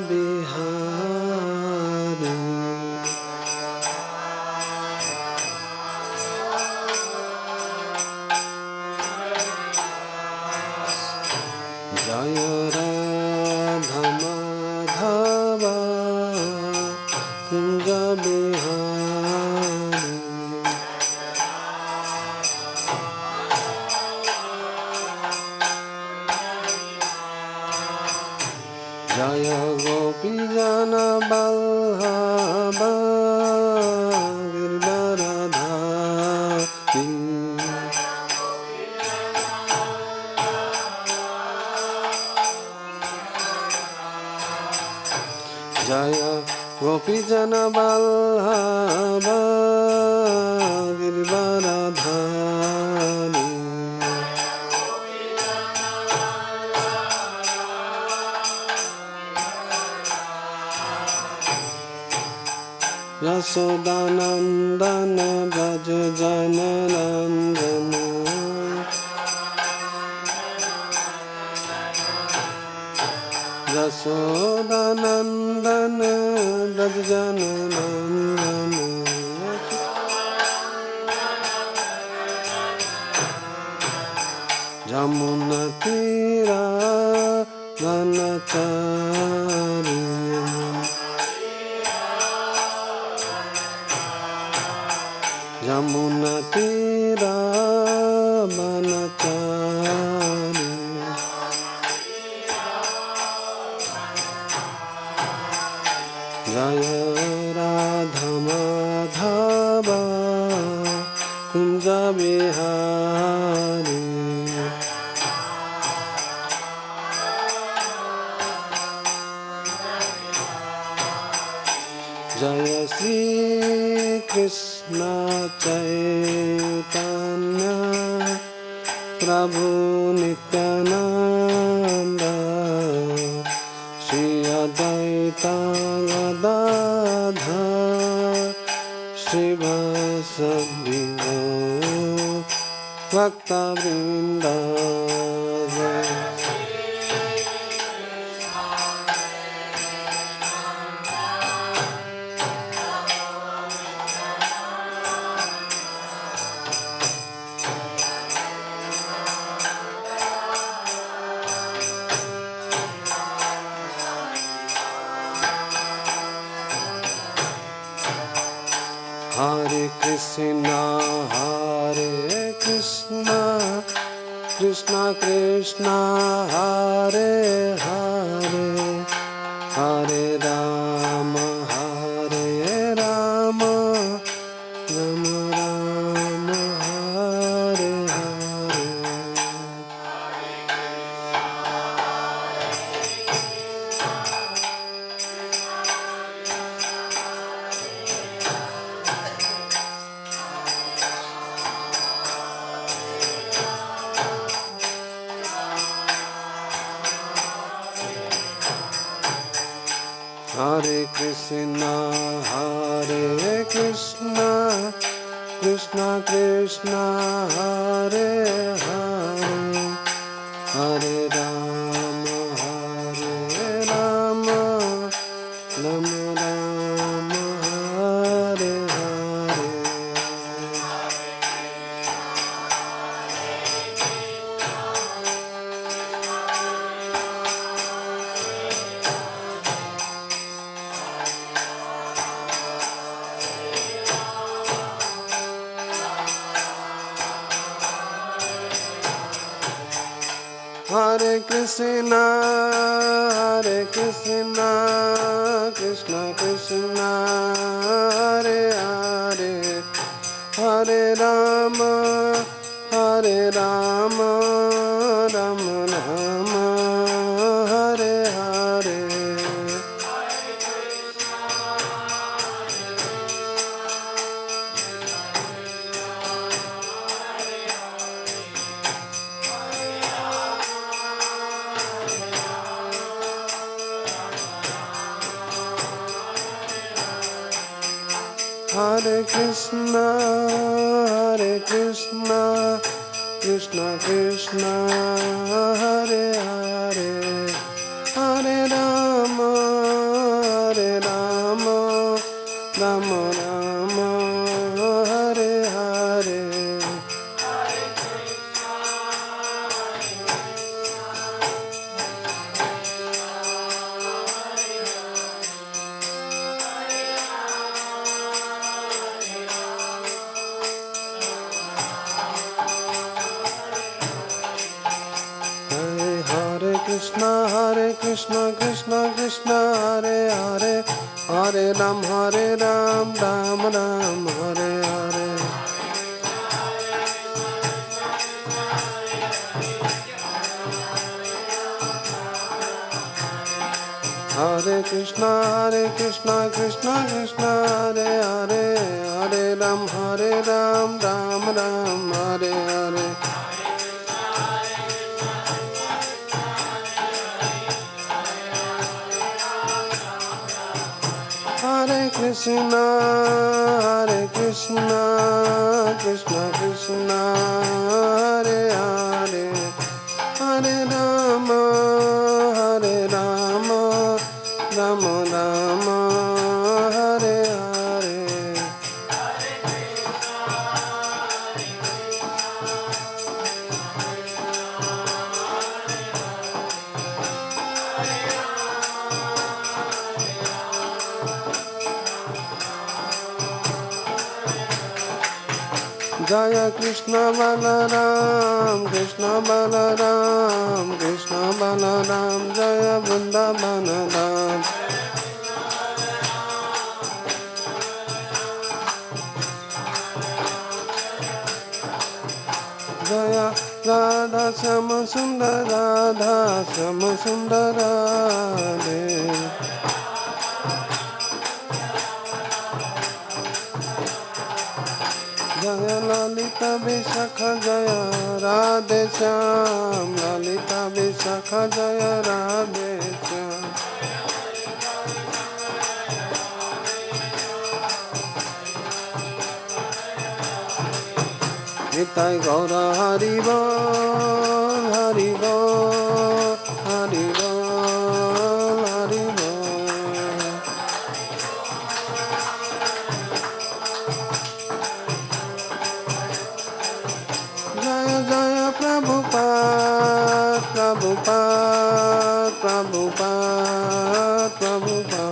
bihari. Jaya Radha Madhava Kunja Bihari. Jaya Gopi Jana Balhava Girvaradhari. Jaya Gopi Jana Balhava Girvaradhari. Yasodanandana Braja Jananandana. Yasodanandana Braja Jananandana. Jamuna Tira Vanachari. Jamuna Tira Vanachari. Jaya Radha Madhava Kunja Bihari. Jaya Shri Krishna Chaitanya Prabhu Nityananda Shri Advaita Gadadhar Shri Vasudeva Bhakta Vrinda. Hare Krishna, Hare Krishna, Krishna Krishna, Hare Hare, Hare Rama, Hare Rama, Rama Rama, Hare Hare. Hare Krishna, Hare Krishna, Krishna Krishna, Hare Hare, Hare Rama, Hare Rama, Rama Rama, Hare Hare. Hare Krishna, Hare Krishna, Krishna Krishna, Hare Hare, Hare Rama, Hare Rama, Rama Rama, Hare Hare. Hare Krishna, Hare Krishna, Krishna Krishna, Hare Hare, Hare Rama, Krishna Krishna Krishna Hare Hare Hare Ram Ram Ram Hare Hare Hare Krishna Krishna Krishna Hare Hare Hare Ram Ram Ram Hare Hare Hare Krishna Krishna Krishna Hare Hare Hare Rama Rama Rama Hare Hare Jaya Krishna Balaram Krishna Balaram Krishna Balaram Jaya Vrindavanadam Jaya Radha Shama Sundara Radha Shama Sundara Jaya Lalita Vishakha Jaya Radhe Shyam Lalita Vishakha Jaya Radhe Shyam Nitai Gaura Hari Bol Hari Bol Hari Bol Hari Bol Jaya Jaya Prabhupada Prabhupada Prabhupada Prabhupada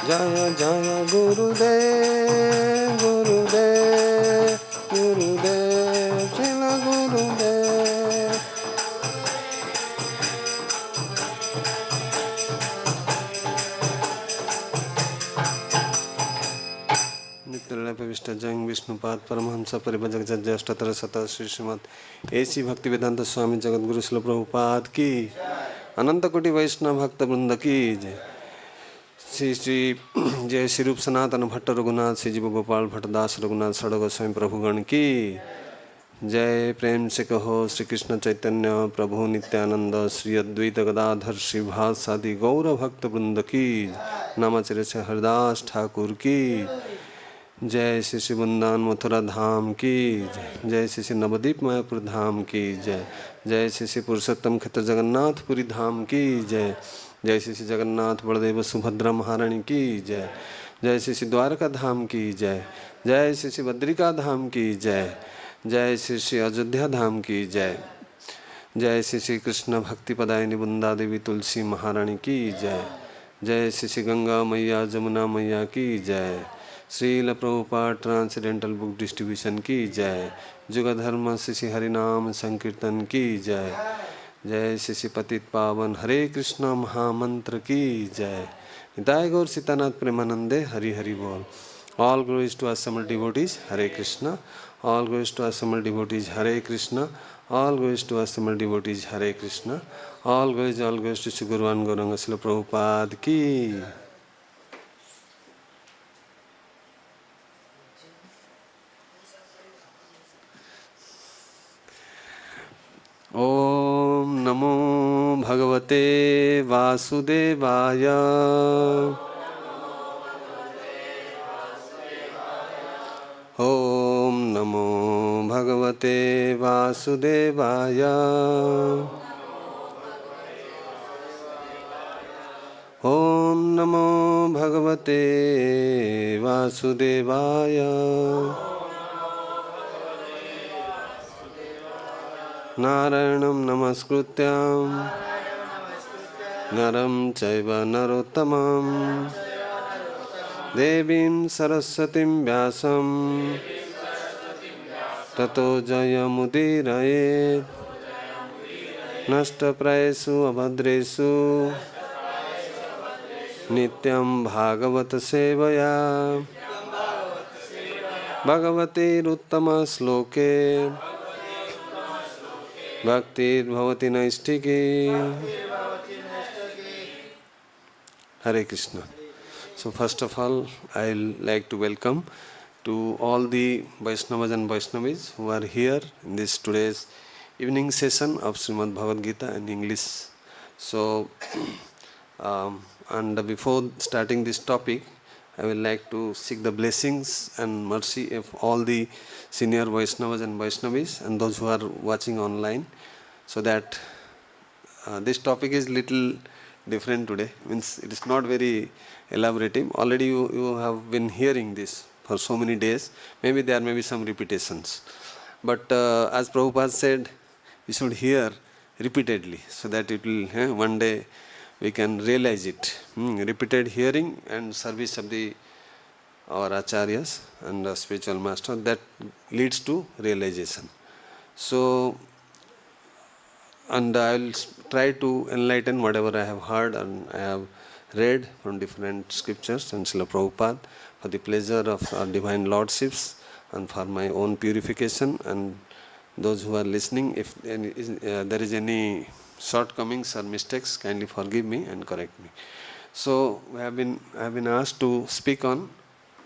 Jaya Jaya Gurudev Gurudev Gurudev Srila Gurudev Nityalaya Jang Vishnupad Paramahamsa Paribhajak Jajja Ashtatara Sata Shri Srimad A.C. Bhaktivedanta Swami Jagadguru Srila Prabhupada की अनंत कोटि वैष्णव भक्त वृंद की जय श्री श्री जय श्री रूप सनातन भट्ट रघुनाथ श्री जीव गोपाल भट्टदास रघुनाथ षड गोस्वामी प्रभुगण की जय प्रेम से कहो श्री कृष्ण चैतन्य प्रभु नित्यानंद श्री अद्वैत गदाधर श्रीवासादि गौर भक्त वृंद की नामाचर्य से हरदास ठाकुर की जय श्री श्री वृंदावन मथुरा धाम की जय श्री श्री नवदीप मायापुर धाम की जय जय श्री श्री पुरुषोत्तम क्षेत्र जगन्नाथपुरी धाम की जय जय श्री श्री जगन्नाथ बलदेव सुभद्रा महारानी की जय जय श्री श्री द्वारका धाम की जय जय श्री श्री बद्रिका धाम की जय जय श्री श्री अयोध्या धाम की जय जय श्री श्री कृष्ण भक्ति पदायिनी वृंदा देवी तुलसी महारानी की जय जय श्री श्री गंगा मैया जमुना मैया की जय Srila Prabhupada transcendental book distribution की जय जुग धर्म श्री श्री हरिनाम संकीर्तन की जय जय श्री श्री पतित पावन हरे कृष्ण महामंत्र की जय निताय गौर सीतानाथ प्रेमानंदे हरि हरि बोल all glories to assembled devotees Hare Krishna all glories to assembled devotees Hare Krishna all glories to assembled devotees Hare Krishna all glories to Shri गुरुवान गौरांग श्रील प्रभुपाद की ओम नमो भगवते वासुदेवाय ओम नमो भगवते वासुदेवाय ओम नमो भगवते वासुदेवाय नारायणं नमस्कृत्यं नरं चैव नरोत्तमं देवीं सरस्वतीं व्यासं ततो जयमुदीरयेत् नष्टप्रायेषु अभद्रेषु नित्यं भागवत सेवया भगवतीरुत्तमश्लोके भक्तिर्भवति नैष्ठिकी. Hare Krishna. So first of all, I'll like to welcome to all the Vaishnavas and Vaishnavis who are here in this today's evening session of Srimad Bhagavad Gita in English. So, and before starting this topic, I would like to seek the blessings and mercy of all the senior Vaishnavas and Vaishnavis and those who are watching online, so that this topic is little different today. Means it is not very elaborative. Already you have been hearing this for so many days. Maybe there may be some repetitions. But as Prabhupada said, we should hear repeatedly so that it will one day we can realize it. Repeated hearing and service of our acharyas and spiritual master, that leads to realization. So, and I will try to enlighten whatever I have heard and I have read from different scriptures and Srila Prabhupada for the pleasure of our divine lordships and for my own purification, and those who are listening, if there is any shortcomings or mistakes, kindly forgive me and correct me. So I have been asked to speak on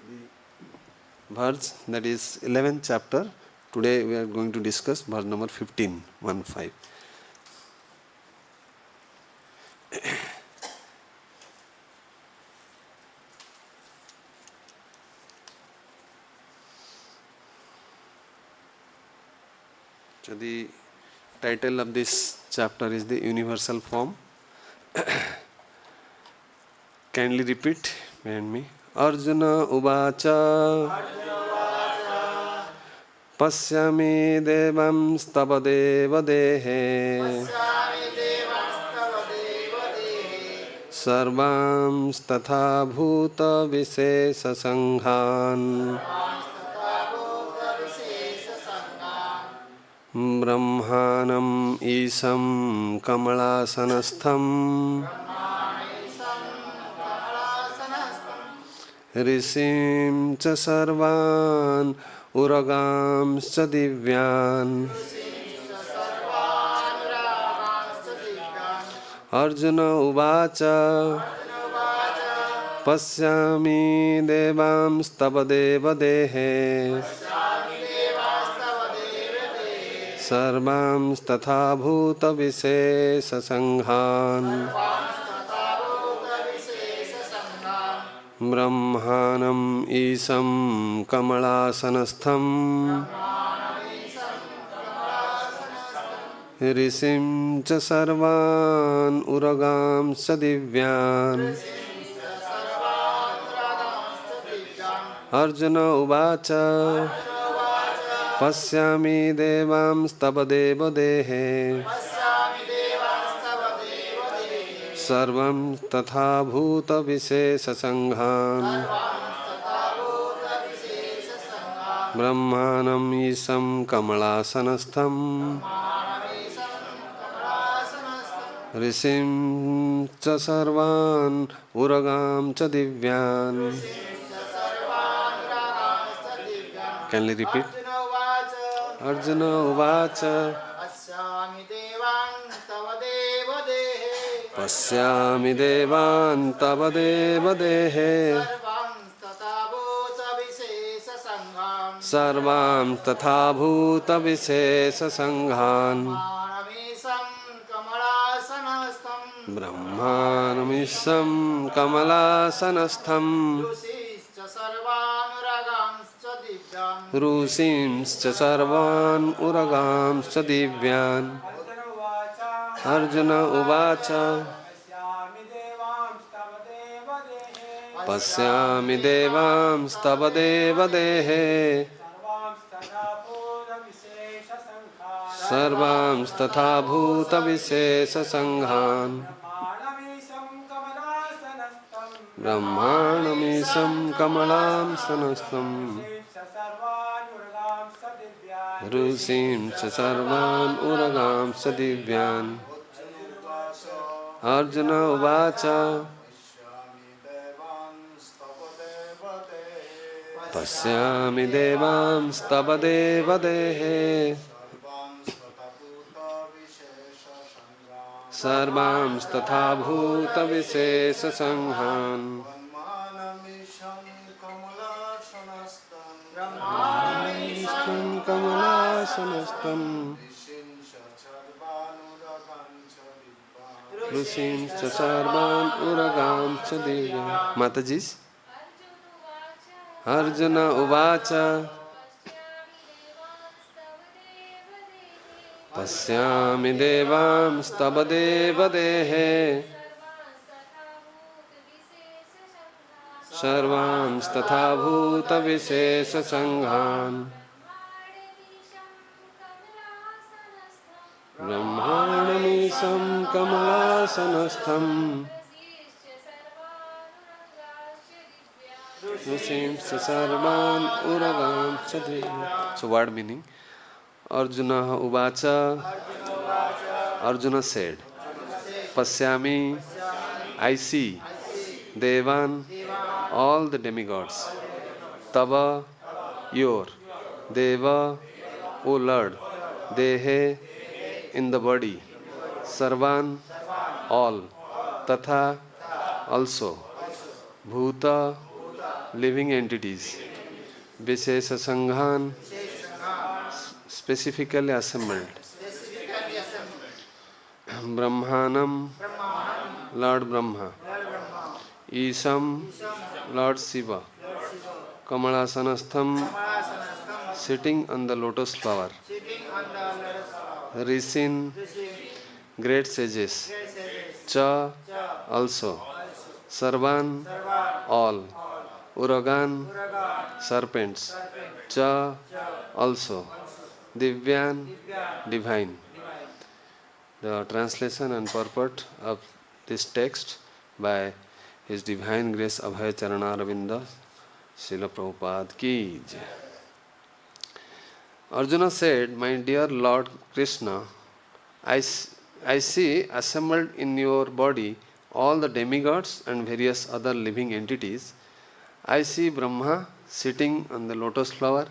the verse, that is 11th chapter. Today we are going to discuss verse number 15, 1-5. So the title of this chapter is the universal form. Kindly repeat behind me. Arjuna uvāca paśyāmi devāṁs tava deva dehe sarvāṁs tathā bhūta-viśeṣa-saṅghān brahmāṇam īśaṁ kamala-āsana-stham ṛṣīṁ sarvān uragāṁś divyān. Arjuna uvāca paśyāmi devāṁs tava deva dehe sarvāṁs tathā bhūta-viśeṣa-saṅghān brahmāṇam īśaṁ kamala-āsana-stham ṛṣīṁ sarvān uragāṁś divyān. Arjuna uvāca paśyāmi devāṁs tava deva dehe sarvāṁs tathā bhūta-viśeṣa-saṅghān brahmāṇam īśaṁ kamala-āsana-stham ṛṣīṁ sarvān uragāṁś divyān. Kindly repeat. Arjuna uvāca paśyāmi devān tava deva dehe sarvāṁs tathā bhūta-viśeṣa-saṅghān brahmāṇam īśaṁ kamala-āsana-stham ṛṣīṁś sarvān uragāṁś divyān. Arjuna uvāca paśyāmi devāṁs tava deva dehe sarvāṁs tathā bhūta-viśeṣa-saṅghān brahmāṇam īśaṁ kamala-āsana-stham ṛṣīṁś sarvān uragāṁś divyān. Arjuna uvāca paśyāmi devāṁs tava deva dehe sarvāṁs tathā bhūta-viśeṣa-saṅghān. Brahmāṇam kamala-āsana-stham ṛṣīṁś sarvān uragāṁś deva. Mataji's. Arjuna uvāca paśyāmi devāṁs tava deva dehe sarvāṁs tathā bhūta-viśeṣa-saṅghān. Brahmāṇam īśaṁ kamala-āsana-stham ṛṣīṁś sarvān uragāṁś dehe. So word meaning: Arjuna uvāca, Arjuna said, paśyāmi, I see, devān, all the demigods, tava, your, deva, O Lord, dehe, in the body, sarvān, all, tathā, also, bhūta, living entities, viśeṣa-saṅghān, specifically assembled, brahmāṇam, Lord Brahmā, īśam, Lord Śiva, kamala-āsana-stham, sitting on the lotus flower, ṛṣīn, great sages, cha, also, sarvān, all, uragān, serpents, cha, also, divyān, divine. The translation and purport of this text by His Divine Grace Abhay Charana Aravinda Srila Prabhupada ki jai. Arjuna said, my dear Lord Kṛṣṇa, I see assembled in your body all the demigods and various other living entities. I see Brahmā sitting on the lotus flower,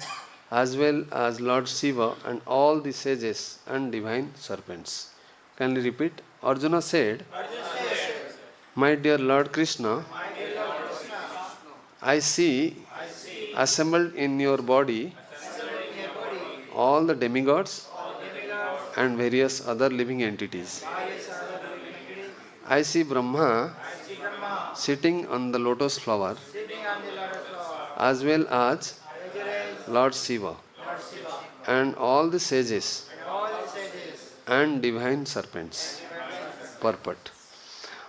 as well as Lord Śiva and all the sages and divine serpents. Can you repeat? Arjuna said, my dear Lord Kṛṣṇa, I see assembled in your body all the demigods and various other living entities. I see Brahmā sitting on the lotus flower, as well as Lord Śiva and all the sages and divine serpents. Purport.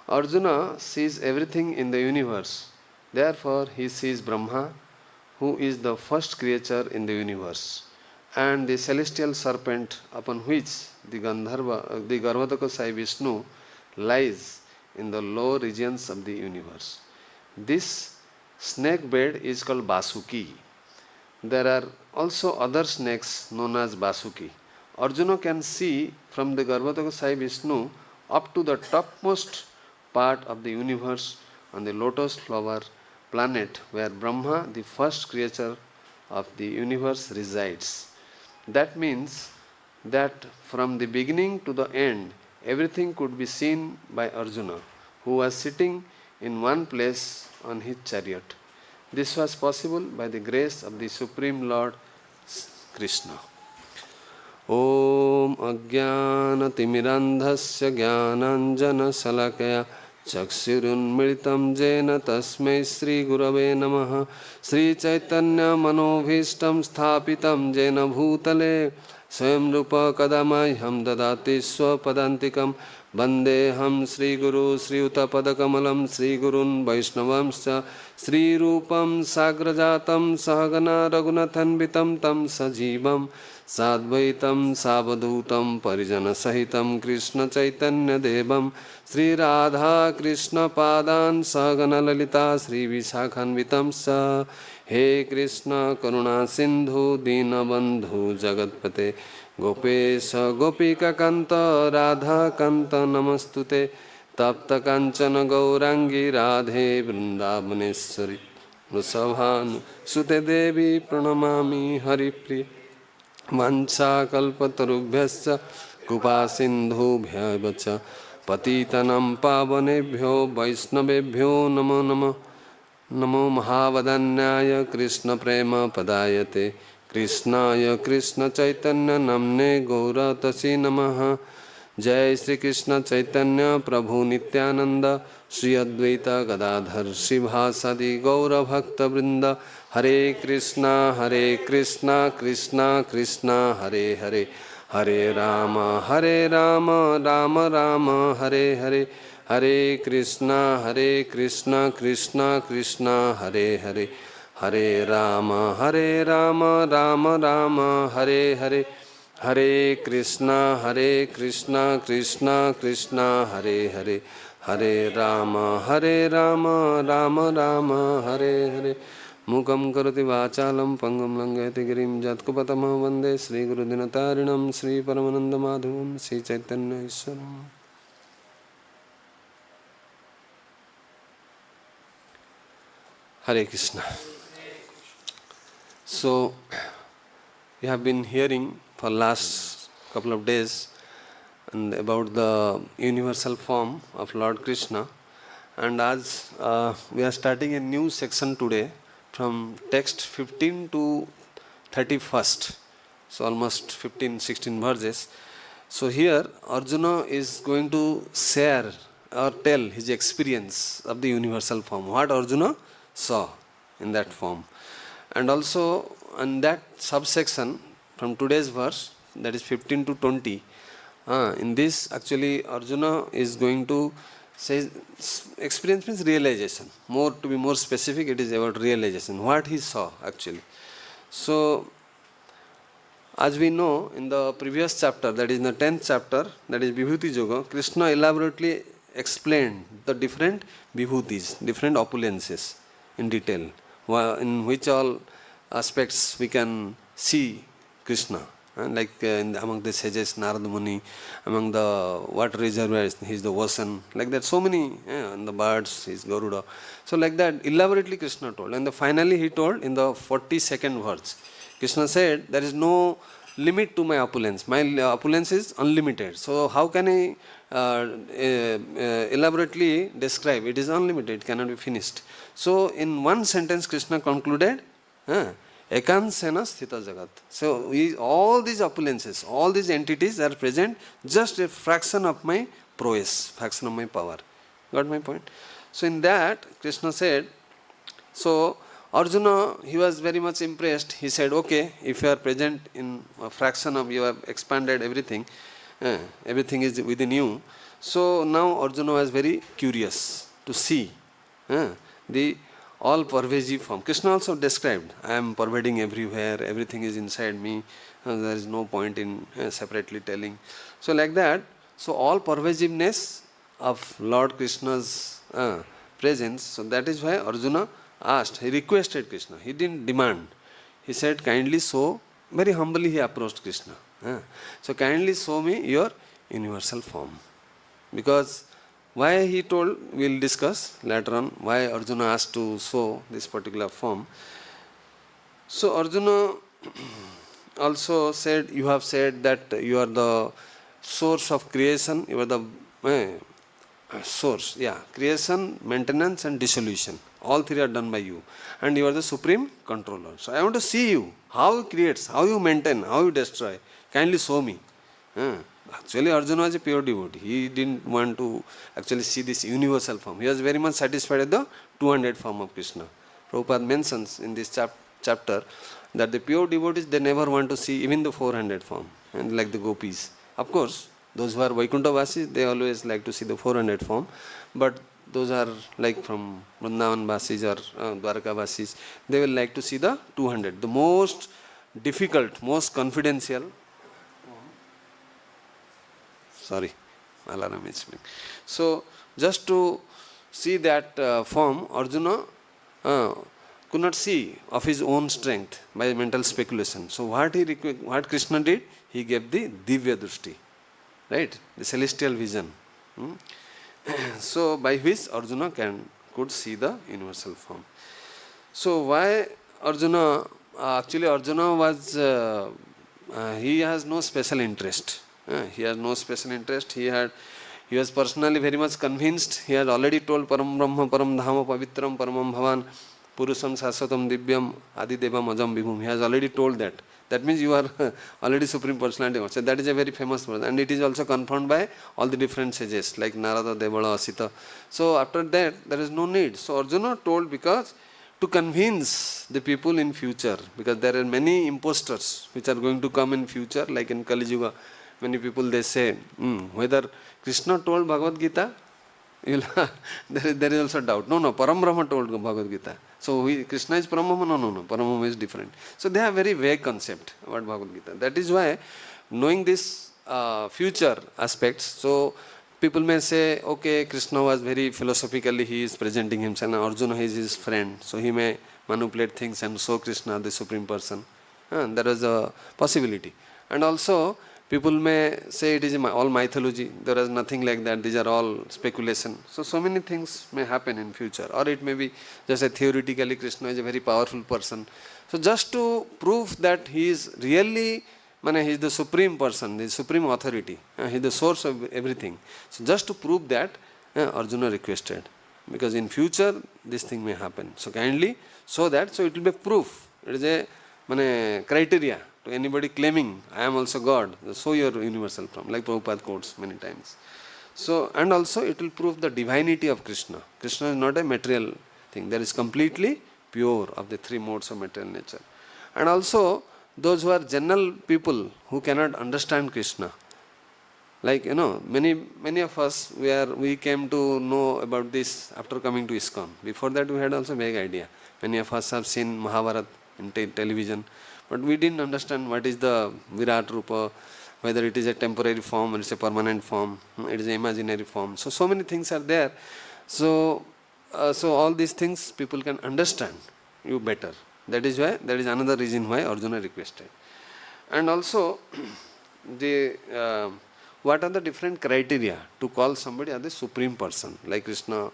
Arjuna sees everything in the universe. Therefore, he sees Brahmā, who is the first creature in the universe, and the celestial serpent upon which the Garbhodaka Sai Vishnu lies in the low regions of the universe. This snake bed is called Vasuki. There are also other snakes known as Vasuki. Arjuna can see from the Garbhodaka Sai Vishnu up to the topmost part of the universe on the lotus flower planet where Brahmā, the first creature of the universe, resides. That means that from the beginning to the end, everything could be seen by Arjuna, who was sitting in one place on his chariot. This was possible by the grace of the Supreme Lord Kṛṣṇa. Om Ajnānatimirandhasya Jnānanjana-salakaya Chakshurunmilitam Jena Tasmai Sri Gurave Namaha. Sri Chaitanya Manobhishtam Sthapitam Jena Bhūtale Swayam Rupa Kadamahyam Dadati Swapadantikam Vandeham Sri Guru Sri Utapadakamalam Sri Gurun Vaishnavamscha Sri Rupam Sagrajatam Sahagana Raghunathanvitam Tam Sajivam Sadvaitam Savadhutam Parijana Sahitam Krishna Chaitanya Devam Sri Radha Krishna Padan Sahagana Lalita Sri Visakhanvitam Sa. He Krishna Karuna Sindhu Dinabandhu Jagatpate Gopesha Gopika Kanta Radha Kanta Namastute Tapta Kanchana Gaurangi Radhe Vrindavaneshwari Vrisabhanu Sute Devi Pranamami Haripriya Vancha Kalpatarubhyascha Krupa Sindhubhya Vacha Patitanam Pavanebhyo Vaishnavebhyo Namo Namo Namo Mahavadanyaya Krishna Prema Padayate Krishnaya Krishna Chaitanya Namne Gauratasi Namaha Jai Sri Krishna Chaitanya Prabhu Nityananda Sri Advaita Gadadhar Srivasadi Gaura Bhakta Vrinda Hare Krishna Krishna Krishna Hare Hare Hare Rama Rama Rama Hare Hare Hare Krishna Krishna Krishna Hare Hare Hare Rama Rama Rama Hare Hare Hare Krishna Krishna Krishna Hare Hare Hare Rama Rama Rama Hare Hare Mukam karoti vachalam pangam langayati girim jatkupatama vande Sri Guru Dinatarinam Sri Paramananda Madhavam Sri Chaitanya Iswaram. Hare Krishna. So, we have been hearing for last couple of days and about the universal form of Lord Kṛṣṇa, and as we are starting a new section today from text 15 to 31st, so almost 15-16 verses. So here Arjuna is going to share or tell his experience of the universal form, what Arjuna saw in that form. And also in that subsection from today's verse, that is 15 to 20, in this actually Arjuna is going to say experience means realization. More to be more specific, it is about realization, what he saw actually. So as we know in the previous chapter, that is in the 10th chapter, that is Vibhuti Yoga, Krishna elaborately explained the different vibhutis, different opulences in detail, in which all aspects we can see Krishna. Like among the sages, Narada Muni, among the water reservoirs, he is the ocean, like that, so many, and the birds, he is Garuda. So like that, elaborately Krishna told. And finally he told in the 42nd verse, Krishna said, there is no limit to my opulence. My opulence is unlimited. So how can I elaborately describe? It is unlimited, it cannot be finished. So in one sentence Krishna concluded, Ekansena sthita jagat. So all these opulences, all these entities are present, just a fraction of my prowess, fraction of my power. Got my point? So in that Krishna said, so Arjuna, he was very much impressed. He said, okay, if you are present in a fraction of, you have expanded everything, everything is within you. So now Arjuna was very curious to see the all pervasive form. Krishna also described, I am pervading everywhere, everything is inside me, there is no point in separately telling. So like that, so all pervasiveness of Lord Krishna's presence, so that is why Arjuna asked, he requested Krishna, he didn't demand. He said, kindly show, very humbly he approached Krishna. So kindly show me your universal form. Because why he told, we will discuss later on, why Arjuna asked to show this particular form. So Arjuna also said, you have said that you are the source of creation, you are the source, creation, maintenance and dissolution. All three are done by you. And you are the supreme controller. So I want to see you, how you create, how you maintain, how you destroy. Kindly show me. Actually Arjuna was a pure devotee. He didn't want to actually see this universal form. He was very much satisfied with the 200 form of Krishna. Prabhupada mentions in this chapter that the pure devotees, they never want to see even the 400 form, and like the gopis. Of course, those who are Vaikuntha Vasis, they always like to see the 400 form, but those are like from Vrindavan Vasis or Dwarka Vasis, they will like to see the 200, the most difficult, most confidential. Sorry, alarm is ringing. So just to see that form, Arjuna could not see of his own strength by mental speculation. So what Krishna did, he gave the divya drushti, right? The celestial vision. So by which Arjuna could see the universal form. So why Arjuna? Actually, Arjuna was he has no special interest. He has no special interest. He was personally very much convinced. He had already told Param Brahma, Param Dhama, Pavitram, Paramam Bhavan, Purusham Saswatam Divyān, Adi Devam Ajam Vibhum. He has already told that. That means you are already Supreme Personality. So that is a very famous word. And it is also confirmed by all the different sages like Narada, Devala, Asita. So after that, there is no need. So Arjuna told because to convince the people in future, because there are many impostors which are going to come in future, like in Kali Yuga. Many people they say, whether Krishna told Bhagavad Gita, there is also doubt. No, Param Brahma told Bhagavad Gita. So Krishna is Param Brahma? No, Param Brahma is different. So they have very vague concept about Bhagavad Gita. That is why, knowing this future aspects, so people may say, okay, Krishna was very philosophically, he is presenting himself, and Arjuna is his friend, so he may manipulate things and show Krishna the Supreme Person. There is a possibility. And also, people may say it is all mythology, there is nothing like that, these are all speculation. So many things may happen in future. Or it may be just a theoretically Krishna is a very powerful person. So just to prove that he is really, he is the Supreme Person, the Supreme Authority, he is the source of everything. So just to prove that, Arjuna requested. Because in future, this thing may happen. So kindly show that, so it will be proof. It is a criteria to anybody claiming, I am also God, show your universal form, like Prabhupada quotes many times. So, and also it will prove the divinity of Krishna. Krishna is not a material thing, there is completely pure of the three modes of material nature. And also, those who are general people who cannot understand Krishna, like many of us, we came to know about this after coming to ISKCON. Before that we had also vague idea. Many of us have seen Mahabharata in television, but we didn't understand what is the Virat Rupa, whether it is a temporary form or it's a permanent form, it is an imaginary form. So many things are there. So all these things people can understand you better. That is another reason why Arjuna requested. And also, what are the different criteria to call somebody as the Supreme Person, like Krishna,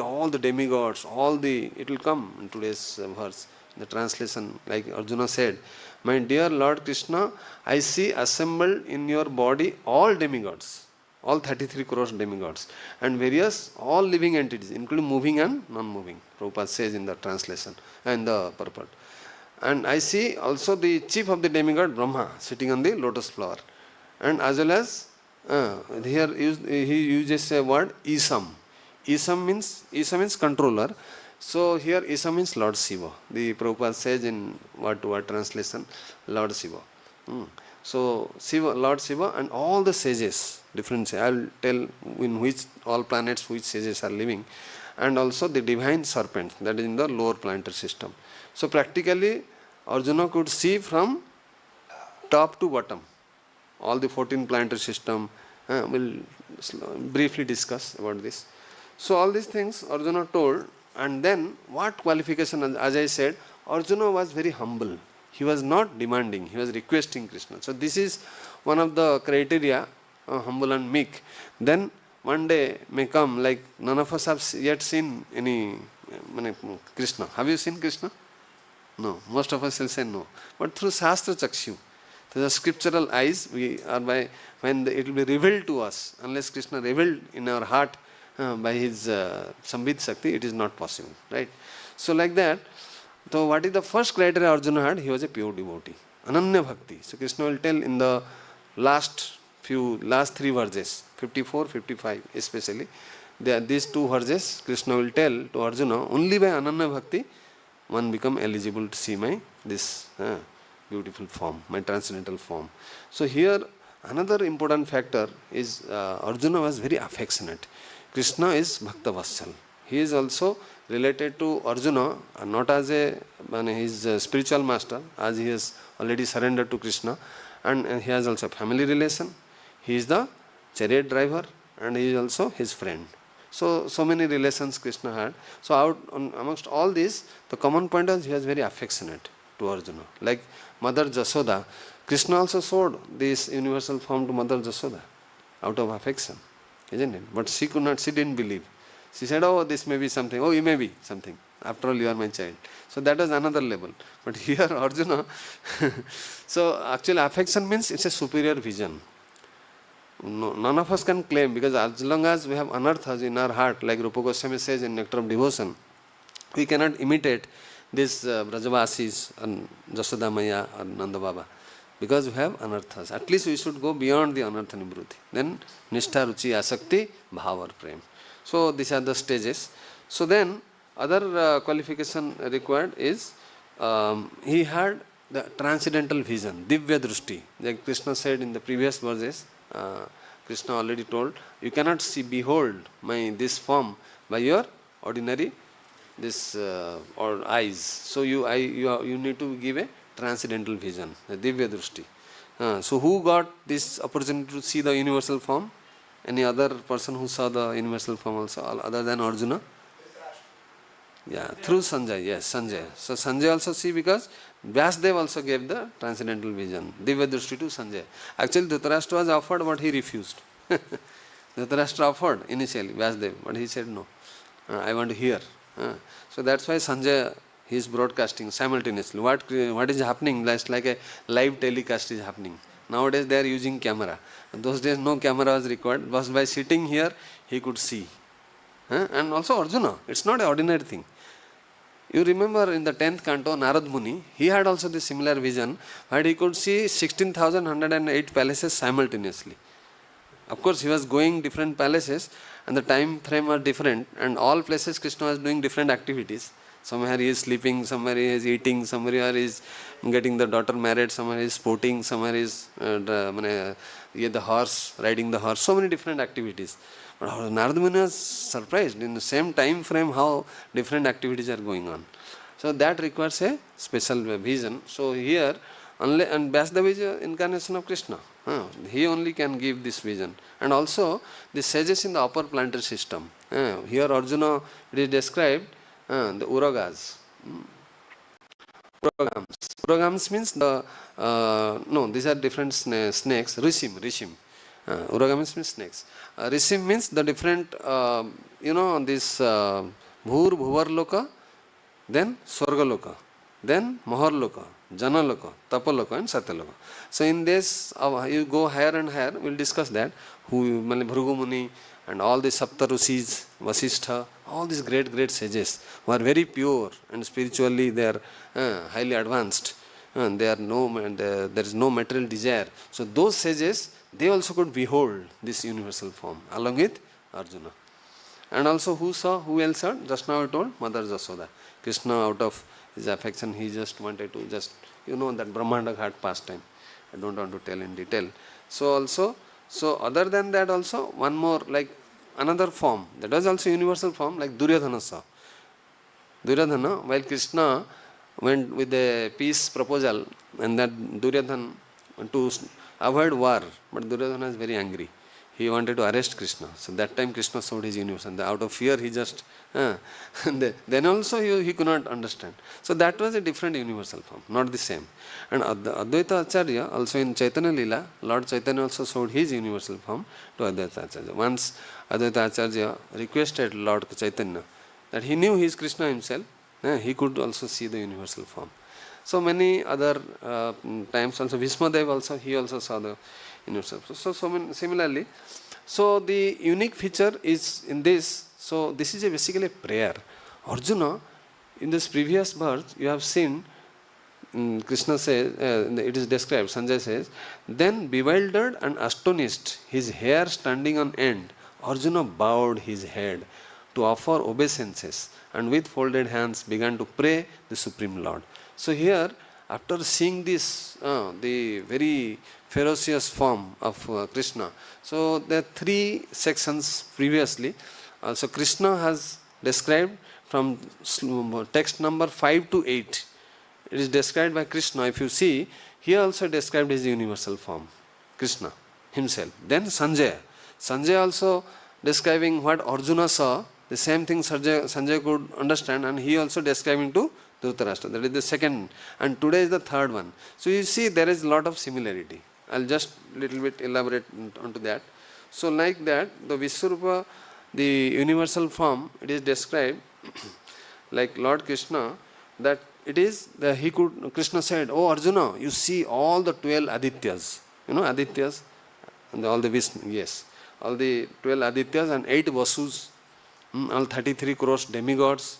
all the demigods, it will come in today's verse. The translation, like Arjuna said, my dear Lord Kṛṣṇa, I see assembled in your body all demigods, all 33 crores demigods, and various, all living entities, including moving and non-moving. Prabhupada says in the translation and the purport. And I see also the chief of the demigod, Brahmā, sitting on the lotus flower. And as well as, here he uses a word, īśaṁ. īśaṁ means controller. So here īśaṁ means Lord Śiva. The Prabhupada says in word translation, Lord Śiva. So Lord Śiva and all the sages, different, I will tell in which all planets which sages are living, and also the divine serpent, that is in the lower planetary system. So practically Arjuna could see from top to bottom all the 14 planetary system. We'll briefly discuss about this. So all these things Arjuna told. And then what qualification, as I said, Arjuna was very humble. He was not demanding, he was requesting Krishna. So this is one of the criteria, humble and meek. Then one day may come, like none of us have yet seen any Krishna. Have you seen Krishna? No. Most of us will say no. But through Shastra Chakshu, through the scriptural eyes, when it will be revealed to us, unless Krishna revealed in our heart, by his Sambhit Shakti, it is not possible, right? So like that, so what is the first criteria Arjuna had? He was a pure devotee, Ananya Bhakti. So Krishna will tell in the last three verses, 54, 55 especially, these two verses, Krishna will tell to Arjuna, only by Ananya Bhakti one become eligible to see this beautiful form, my transcendental form. So here another important factor is Arjuna was very affectionate. Krishna is Bhakta Vatsal. He is also related to Arjuna, not as his spiritual master, as he has already surrendered to Krishna, and he has also a family relation. He is the chariot driver and he is also his friend. So many relations Krishna had. So amongst all these, the common point is he was very affectionate to Arjuna. Like Mother Jasoda, Krishna also showed this universal form to Mother Jasoda out of affection, isn't it? But she didn't believe. She said, oh, this may be something, oh, you may be something. After all, you are my child. So that was another level. But here, Arjuna, so actually affection means it's a superior vision. No, none of us can claim, because as long as we have anarthas in our heart, like Rupa Goswami says in Nectar of Devotion, we cannot imitate these Brajavasis and Jasoda Maya or Nanda Baba, because we have anarthas. At least we should go beyond the anartha nibruti. Then Nishtha, Ruchi, Asakti, Bhav or Prem. So these are the stages. So then other qualification required is he had the transcendental vision, divya drushti. Like Krishna said in the previous verses, Krishna already told, you cannot behold this form by your ordinary or eyes. So you need to give a transcendental vision, the divya drushti. So who got this opportunity to see the universal form? Any other person who saw the universal form also, other than Arjuna? Yeah, through Sanjay, yes, Sanjay. So Sanjay also see, because Vyasdev also gave the transcendental vision, divya drushti to Sanjay. Actually Dhritarashtra was offered, but he refused. Dhritarashtra offered initially, Vyasdev, but he said no, I want to hear. So that's why Sanjay, he is broadcasting simultaneously. What is happening? Like a live telecast is happening. Nowadays they are using camera. In those days no camera was required. But by sitting here he could see. And also Arjuna, it's not an ordinary thing. You remember in the 10th canto, Narad Muni, he had also the similar vision, but he could see 16,108 palaces simultaneously. Of course, he was going different palaces, and the time frame was different, and all places Krishna was doing different activities. Somewhere he is sleeping, somewhere he is eating, somewhere he is getting the daughter married, somewhere he is sporting, somewhere he is the horse, riding the horse, so many different activities. But Narada Muni was surprised in the same time frame how different activities are going on. So that requires a special vision. So here, and Vyasdev is an incarnation of Krishna. He only can give this vision. And also the sages in the upper planetary system. Here Arjuna, it is described the uragāns. Uragāṁs means these are different snakes. ṛṣīṁ. Uragāṁs means snakes. ṛṣīṁ means the different, this bhūr, bhuvar loka, then swarga loka, then mahar loka, jana loka, tapa loka and satya loka. So in this, you go higher and higher, we will discuss that. Bhrigu Muni and all the Sapta Rishis, Vasishtha, all these great sages who are very pure and spiritually they are highly advanced. And there is no material desire. So those sages, they also could behold this universal form along with Arjuna. And also who else saw? Just now I told Mother Jasoda. Krishna, out of his affection, he just wanted to that brahmāṇam had pastime. I don't want to tell in detail. So other than that also, one more, like another form, that was also universal form, like Duryodhana saw. Duryodhana, while Krishna went with a peace proposal, and that Duryodhana to avoid war, but Duryodhana is very angry. He wanted to arrest Krishna. So that time Krishna showed his universe, and out of fear he just then also he could not understand. So that was a different universal form, not the same. And Advaita Acharya also in Chaitanya Lila, Lord Chaitanya also showed his universal form to Advaita Acharya. Once Advaita Acharya requested Lord Chaitanya that he knew he is Krishna himself, he could also see the universal form. So many other times also, Bhishmadev also, he also saw the universal form. So many, similarly, so the unique feature is in this. So this is basically a prayer. Arjuna, in this previous verse, you have seen, Krishna says, it is described, Sanjay says, then bewildered and astonished, his hair standing on end, Arjuna bowed his head to offer obeisances and with folded hands began to pray the Supreme Lord. So here, after seeing this, the very ferocious form of Krishna, so there are three sections previously. So Krishna has described from text number 5 to 8. It is described by Krishna. If you see, here also described his universal form, Krishna himself. Then Sanjay also describing what Arjuna saw, the same thing Sanjay could understand, and he also describing to Dhritarashtra. That is the second. And today is the third one. So you see there is a lot of similarity. I'll just little bit elaborate onto that. So like that, the Vishwarupa, the universal form, it is described like Lord Kṛṣṇa, that it is that Krishna said, "Oh Arjuna, you see all the 12 Adityas." You know Adityas? And all the Vishnu, yes. All the 12 Adityas and 8 Vasus, all 33 crores demigods,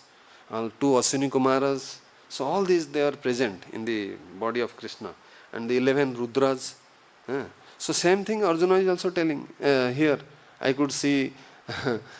all 2 Aswini Kumaras. So all these they are present in the body of Krishna. And the 11 Rudras. So same thing Arjuna is also telling here. I could see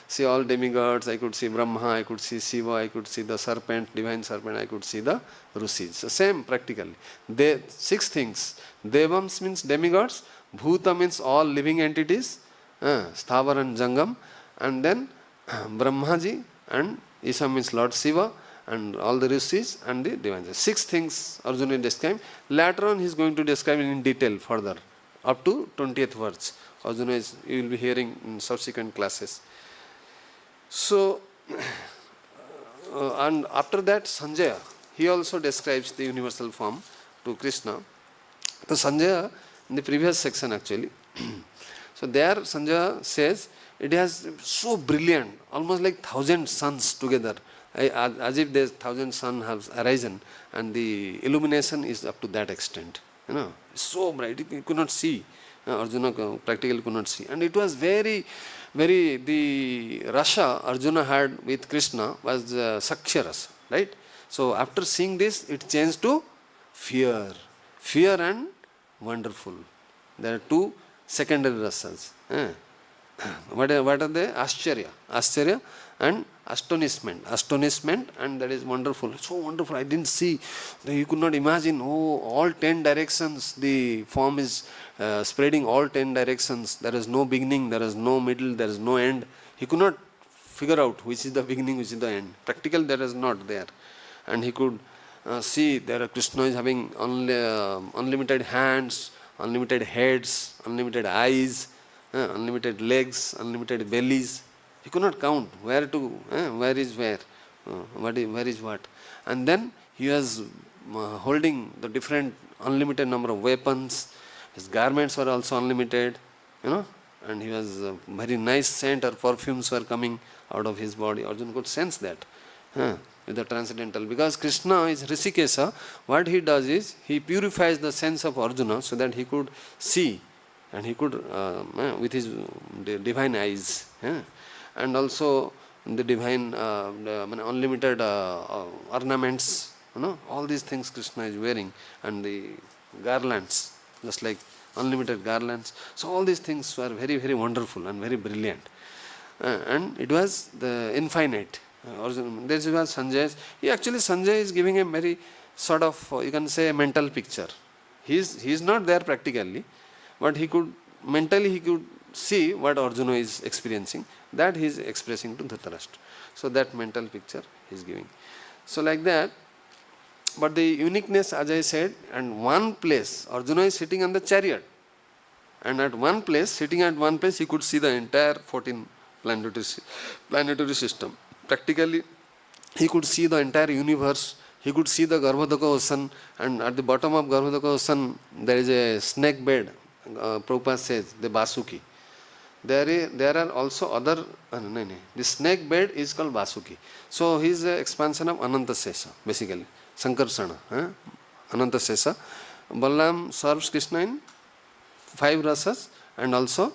see all demigods, I could see Brahmā, I could see Śiva, I could see the serpent, divine serpent, I could see the ṛṣīns. So same practically. 6 things. Devāṁs means demigods, bhūta means all living entities, sthāvar and jangam, and then Brahmāji and īśaṁ means Lord Śiva, and all the ṛṣīs and the devāns. 6 things Arjuna is describing. Later on he is going to describe in detail further, up to 20th verse. Arjuna is, you will be hearing in subsequent classes. So, and after that Sanjaya, he also describes the universal form to Krishna. So Sanjaya, in the previous section actually, so there Sanjaya says, it has so brilliant, almost like 1,000 suns together, as if there's 1,000 suns have arisen, and the illumination is up to that extent. You know, so bright, you could not see. Arjuna practically could not see. And it was very, the Rasha Arjuna had with Krishna was Sakhya Rasa, right? So after seeing this, it changed to fear. Fear and wonderful. There are 2 secondary rasas. What are they? Ascharya and astonishment, and that is wonderful. So wonderful, I didn't see. You could not imagine, all 10 directions, the form is spreading all 10 directions. There is no beginning, there is no middle, there is no end. He could not figure out which is the beginning, which is the end. Practical, there is not there. And he could see there Krishna is having unlimited hands, unlimited heads, unlimited eyes, unlimited legs, unlimited bellies. He could not count where is where, where is what. And then he was holding the different unlimited number of weapons. His garments were also unlimited, and he was very nice scent or perfumes were coming out of his body. Arjuna could sense that with the transcendental. Because Krishna is Ṛṣīkesha, what he does is he purifies the sense of Arjuna so that he could see, and he could with his divine eyes. And also the divine unlimited ornaments, all these things Krishna is wearing, and the garlands, just like unlimited garlands. So all these things were very, very wonderful and very brilliant. And it was the infinite. This was Sanjay. Sanjay is giving a very sort of, you can say, a mental picture. He is not there practically, but he could see what Arjuna is experiencing. That he is expressing to Dhritarashtra. So that mental picture he is giving. So like that. But the uniqueness, as I said, and one place, Arjuna is sitting on the chariot. And at one place, sitting at one place, he could see the entire 14 planetary system. Practically, he could see the entire universe. He could see the Garbhodaka ocean, and at the bottom of Garbhodaka ocean, there is a snake bed. Prabhupada says, the Vasuki. There are also other, the snake bed is called Vasuki. So he is an expansion of Anantasesha, basically. Sankarsana, Anantasesha. Balaram serves Krishna in 5 rasas, and also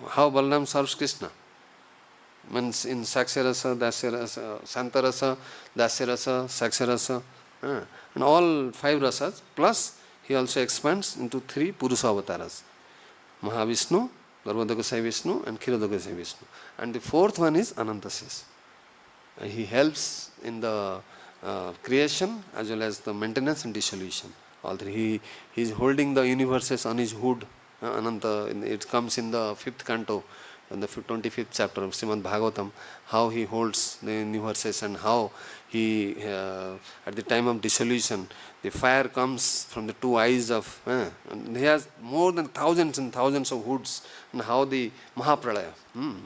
how Balaram serves Krishna. Means in Saksya Rasa, Dasya Rasa, Santa Rasa, Dasya Rasa, Saksya Rasa, and all 5 rasas, plus he also expands into 3 Purusha avataras. Mahavishnu, Garbhodaka Vishnu, and Kshirodaka Vishnu. And the 4th one is Anantasesha. He helps in the creation as well as the maintenance and dissolution. All 3. He is holding the universes on his hood. Ananta, it comes in the 5th canto. in the 25th chapter of Srimad Bhagavatam, how he holds the universes and how he, at the time of dissolution, the fire comes from the two eyes of, and he has more than thousands and thousands of hoods, and how the Mahapralaya,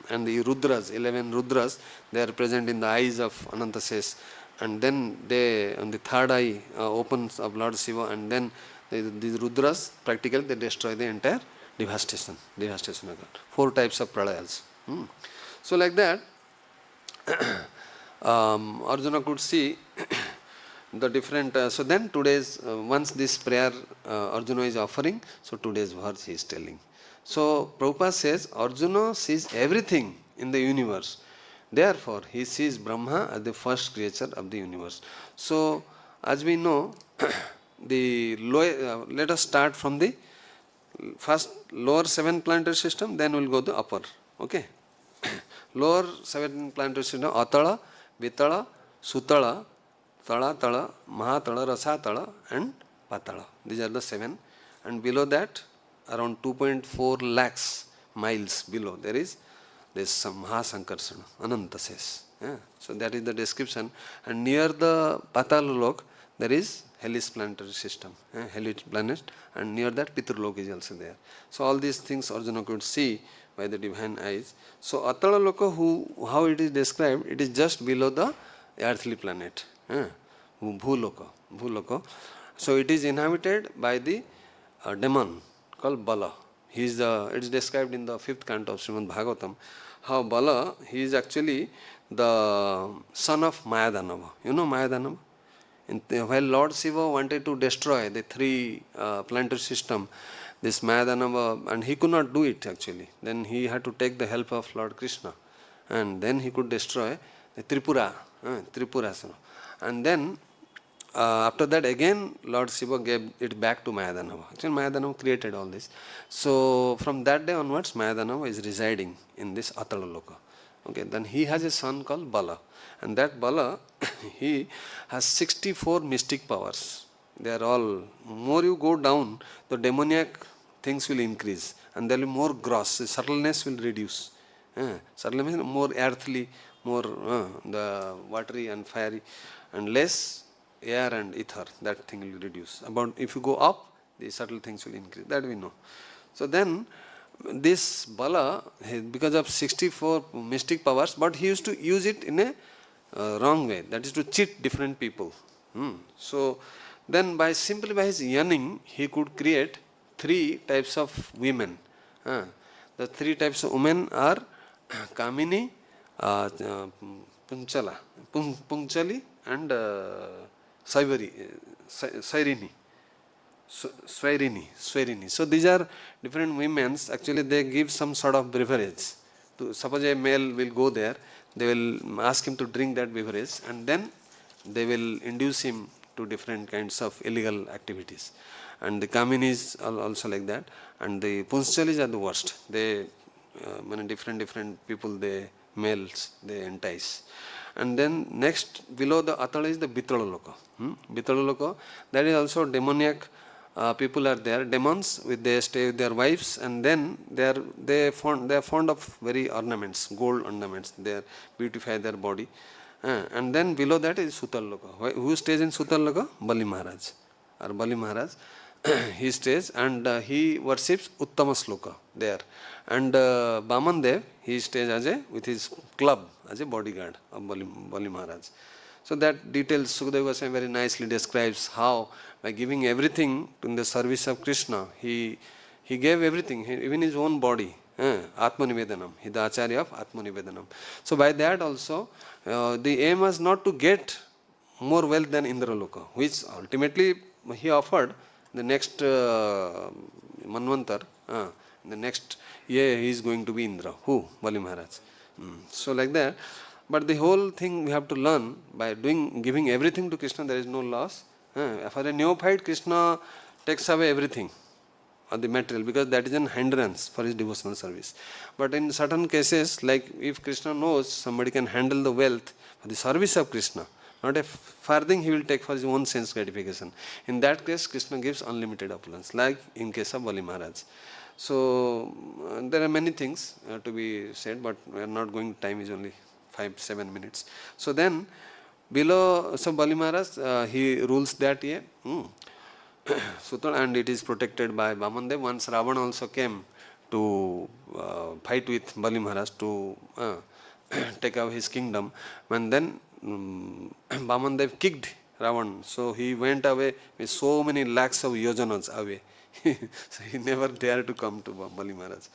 and the Rudras, 11 Rudras, they are present in the eyes of Anantases, and then they, on the third eye opens of Lord Śiva, and then these Rudras, practically they destroy the entire devastation. 4 types of pralayas. So like that, Arjuna could see the different, so then today's, once this prayer Arjuna is offering, so today's verse he is telling. So Prabhupada says, Arjuna sees everything in the universe. Therefore, he sees Brahma as the first creature of the universe. So, as we know, the let us start from the first lower 7 planetary system, then we will go to upper. Okay. Lower 7 planetary system, Atala, Vitala, Sutala, Tala, Tala, Mahatala, Rasatala and Patala. These are the 7. And below that, around 2.4 lakhs miles below, there is some Mahasankarsana, Ananta says. So that is the description. And near the Patalok, there is Hellish planetary system, Hellish planet, and near that Pitralok is also there. So all these things Arjuna could see by the divine eyes. So Atala Loka, how it is described, it is just below the earthly planet, Bhūloka. So it is inhabited by the demon called Bala. It is described in the 5th canto of Srimad Bhagavatam, how Bala, he is actually the son of Mayadanava. You know Mayadanava? While Lord Śiva wanted to destroy the 3 planetary system, this Mayadanava, and he could not do it actually. Then he had to take the help of Lord Kṛṣṇa, and then he could destroy the Tripura. And then after that again Lord Śiva gave it back to Mayadanava. Actually Mayadanava created all this. So from that day onwards Mayadanava is residing in this Atala Loka. Okay, then he has a son called Bala. And that Bala, he has 64 mystic powers. They are all, more you go down, the demoniac things will increase. And there will be more gross, the subtleness will reduce. Subtleness means more earthly, more the watery and fiery, and less air and ether, that thing will reduce. About if you go up, the subtle things will increase. That we know. So then, this Bala, because of 64 mystic powers, but he used to use it in a wrong way, that is to cheat different people. So then simply by his yearning, he could create 3 types of women. The 3 types of women are Kamini, Punchali and Sairini. Swairini. So these are different women. Actually, they give some sort of beverage. Suppose a male will go there, they will ask him to drink that beverage, and then they will induce him to different kinds of illegal activities. And the Kaminis are also like that. And the Punchalis are the worst. They, different people, males, they entice. And then next, below the Atala is the Vitala Loka. Vitala Loka, that is also demoniac. People are there, demons, they stay with their wives, and then they are fond of very ornaments, gold ornaments. They beautify their body, and then below that is Sutal Loka. Who stays in Sutal Loka? Bali Maharaj, or Bali Maharaj. He stays and he worships Uttama Sloka there, and Baman Dev, he stays with his club as a bodyguard of Bali Maharaj. So that details Sukadeva Goswami very nicely describes how by giving everything in the service of Krishna, he gave everything, even his own body, Atma Nivedanam. He is the Acharya of Atma Nivedanam. So by that also, the aim was not to get more wealth than Indraloka, which ultimately he offered the next Manvantar, the next year he is going to be Indra. Who? Bali Maharaj. So like that. But the whole thing we have to learn by giving everything to Krishna, there is no loss. For a neophyte, Krishna takes away everything of the material because that is an hindrance for his devotional service. But in certain cases, like if Krishna knows somebody can handle the wealth for the service of Krishna, not a farthing he will take for his own sense gratification. In that case, Krishna gives unlimited opulence, like in case of Bali Maharaj. So there are many things to be said, but we are not going, time is only 5-7 minutes. So then below, so Bali Maharaj, he rules that year. And it is protected by Vamandev. Once Ravana also came to fight with Bali Maharaj to take away his kingdom, and then Vamandev kicked Ravana, so he went away with so many lakhs of yojanas away. So he never dared to come to Bali Maharaj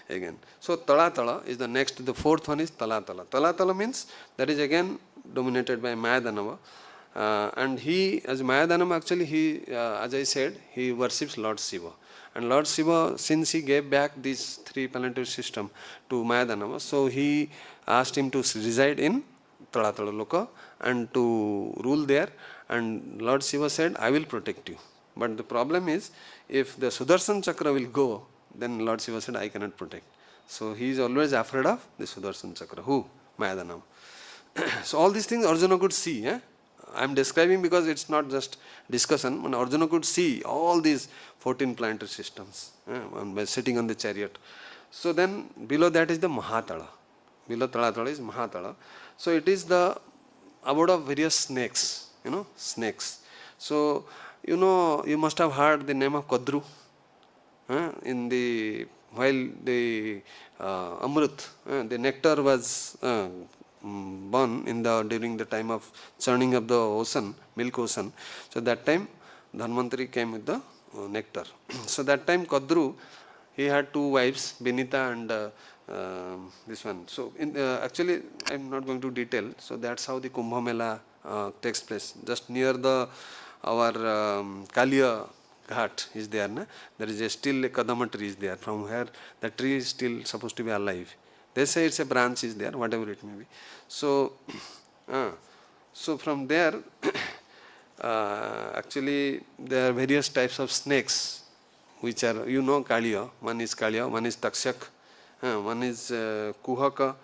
again. So Tala is the next, the fourth one is Tala. Tala means that is again dominated by Mayadanava. And he, as Mayadanava, actually he, as I said, he worships Lord Śiva. And Lord Śiva, since he gave back this 3 planetary system to Mayadanava, so he asked him to reside in Tala Loka and to rule there. And Lord Śiva said, I will protect you. But the problem is, if the Sudarshan Chakra will go, then Lord Śiva said, I cannot protect. So he is always afraid of the Sudarshan Chakra. Who? Mayadanava. So all these things Arjuna could see. I am describing because it's not just discussion. When Arjuna could see all these 14 planetary systems by sitting on the chariot. So then below that is the Mahatala. Below Tala is Mahatala. So it is the abode of various snakes. Snakes. So you must have heard the name of Kadru. In the, while the Amrit, the nectar was born during the time of churning of the ocean, milk ocean. So that time Dhanvantari came with the nectar. So that time Kadru, he had 2 wives, Benita and this one. So actually I am not going to detail. So that's how the Kumbh Mela takes place. Just near our Kaliya Ghat is there. There is still a Kadama tree is there, from where the tree is still supposed to be alive. They say it's a branch is there, whatever it may be. So, so from there, actually there are various types of snakes, which are, Kaliya. One is Kaliya, one is Takshak, one is Kuhaka,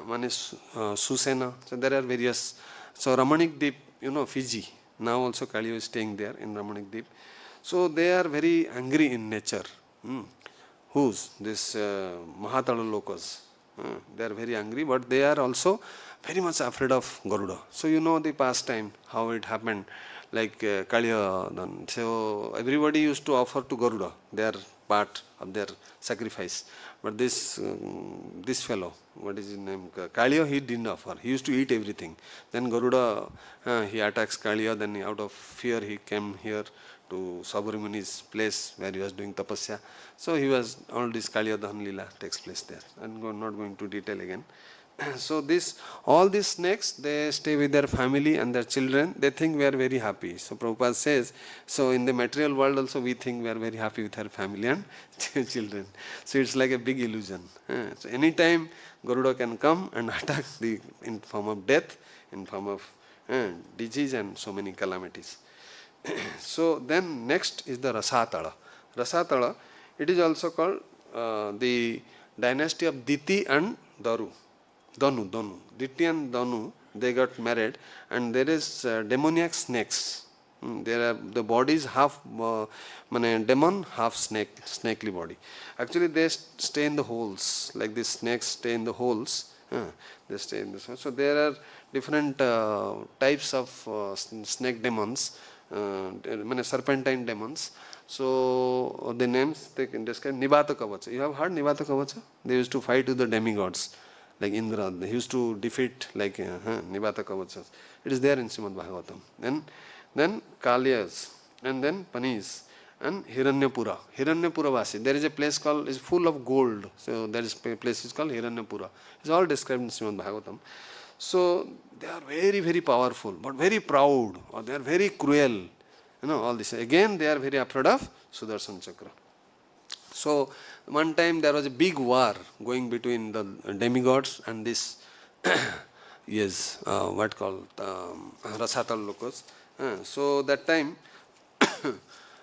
one is Susena. So there are various. So Ramanik Deep, Fiji. Now also Kaliya is staying there in Ramanik Deep. So they are very angry in nature. Who's this Mahatala Lokas? They are very angry, but they are also very much afraid of Garuda. So the past time, how it happened, like Kaliya. So everybody used to offer to Garuda their part of their sacrifice. But this fellow, what is his name? Kaliya, he didn't offer. He used to eat everything. Then Garuda, he attacks Kaliya. Then out of fear, he came here to Sabarimuni's place where he was doing tapasya. So he was, all this Kaliya Dahan Lila takes place there. I'm not going to detail again. So all these snakes, they stay with their family and their children. They think we are very happy. So Prabhupada says, so in the material world also we think we are very happy with our family and children. So it's like a big illusion. So anytime Garuda can come and attack in form of death, in form of disease and so many calamities. So then next is the Rasatala. Rasatala, it is also called the dynasty of Diti and Danu. Diti and Danu, they got married, and there is demoniac snakes. There are, the body is half demon, half snakely body. Actually they stay in the holes, like these snakes stay in the holes. They stay in this hole. So there are different types of snake demons, serpentine demons. So the names they can describe. Nivata Kavacha. You have heard Nivata Kavacha? They used to fight with the demigods, like Indra. They used to defeat like Nivata Kavachas. It is there in Srimad Bhagavatam. Then Kalyas, and then Panis, and Hiranyapura. Hiranyapura Vasi. There is a place called, is full of gold. So there is a place is called Hiranyapura. It's all described in Srimad Bhagavatam. So they are very, very powerful, but very proud, or they are very cruel. All this. Again, they are very afraid of Sudarshan Chakra. So one time there was a big war going between the demigods and this, what called Rasatal Lokas. So that time,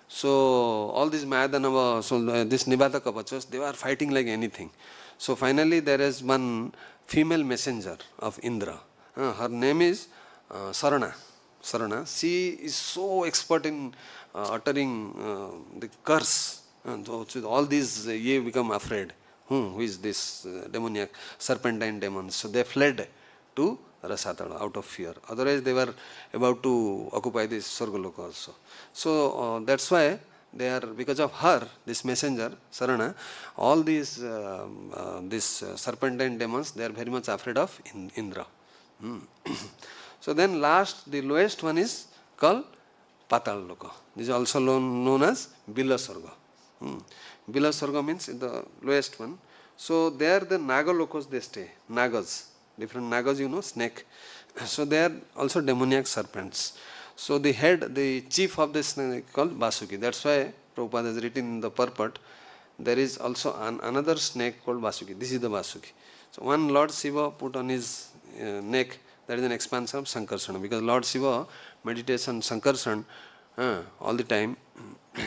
so all these Mayadanava, so this Nivata Kapachas, they were fighting like anything. So finally there is one female messenger of Indra. Her name is Sarana. She is so expert in uttering the curse. And so with all these, ye become afraid. Who is this demoniac, serpentine demons? So they fled to Rasatala out of fear. Otherwise they were about to occupy this Sargaloka also. So that's why they are, because of her, this messenger, Sarana, all these serpentine demons, they are very much afraid of Indra. So then last, the lowest one is called Patal Loka. This is also known as Bila Sarga. Bila Sarga means the lowest one. So there the Naga Lokos they stay. Nagas. Different Nagas, you know, snake. So they are also demoniac serpents. So the head, the chief of the snake called Vasuki. That's why Prabhupada has written in the purport, there is also another snake called Vasuki. This is the Vasuki. So one Lord Śiva put on his neck, that is an expansion of Sankarsana. Because Lord Śiva meditates on Sankarsana all the time.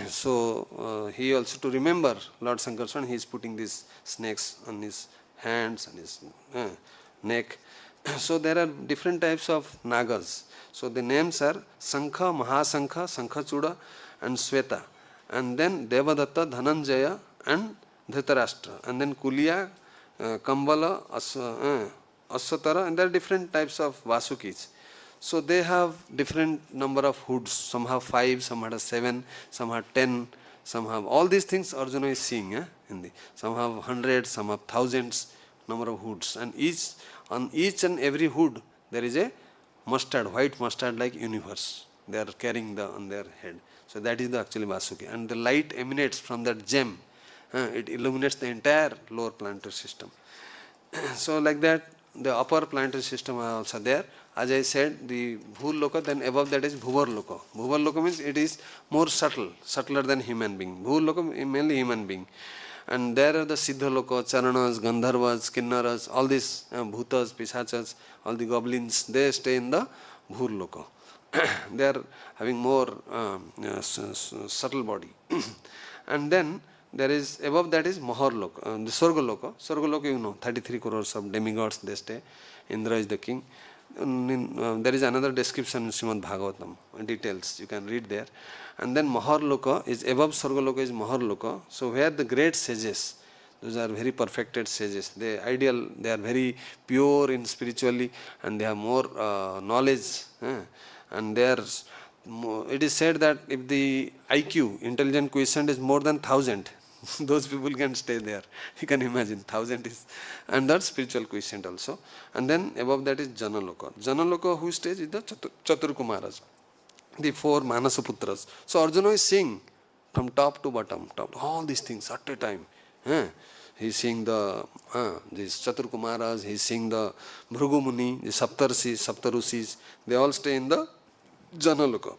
So he also, to remember Lord Sankarsana, he is putting these snakes on his hands and his neck. So there are different types of Nagas. So the names are Sankha, Mahasankha, Sankhachuda and Sweta. And then Devadatta, Dhananjaya and Dhritarashtra. And then Kuliya, Kambala, Aswatara, and there are different types of Vasukis. So they have different number of hoods. Some have 5, some have 7, some have 10, some have all these things Arjuna is seeing in the. Some have hundreds, some have thousands number of hoods. And on each and every hood there is a mustard, white mustard like universe. They are carrying on their head. So that is the actually Vasuki. And the light emanates from that gem. It illuminates the entire lower planetary system. So like that, the upper planetary system are also there. As I said, the Bhūloka, then above that is Bhuvarloka. Bhuvarloka means it is more subtle, subtler than human being. Bhūloka is mainly human being. And there are the Siddhaloka, Charanas, Gandharvas, Kinnaras, all these bhutas, pisachas, all the goblins, they stay in the Bhūloka. They are having more subtle body. And then there is, above that is Maharloka, the Sargaloka. Sargaloka, you know, 33 crores of demigods they stay. Indra is the king. There is another description in Srimad Bhagavatam, details, you can read there. And then Maharloka is, above Sargaloka is Maharloka. So where the great sages, those are very perfected sages. They ideal, they are very pure in spiritually and they have more knowledge. And they are, it is said that if the IQ, intelligent quotient is more than 1000, those people can stay there. You can imagine, 1000 is, and that's spiritual quotient also. And then above that is Janaloka. Janaloka, who stays is the Chaturkumaras, the 4 Manasaputras. So Arjuna is seeing from top to bottom, all these things at a time. He is seeing these Chaturkumaras, he is seeing the Bhrigu Muni, the Saptarusis, they all stay in the Janaloka.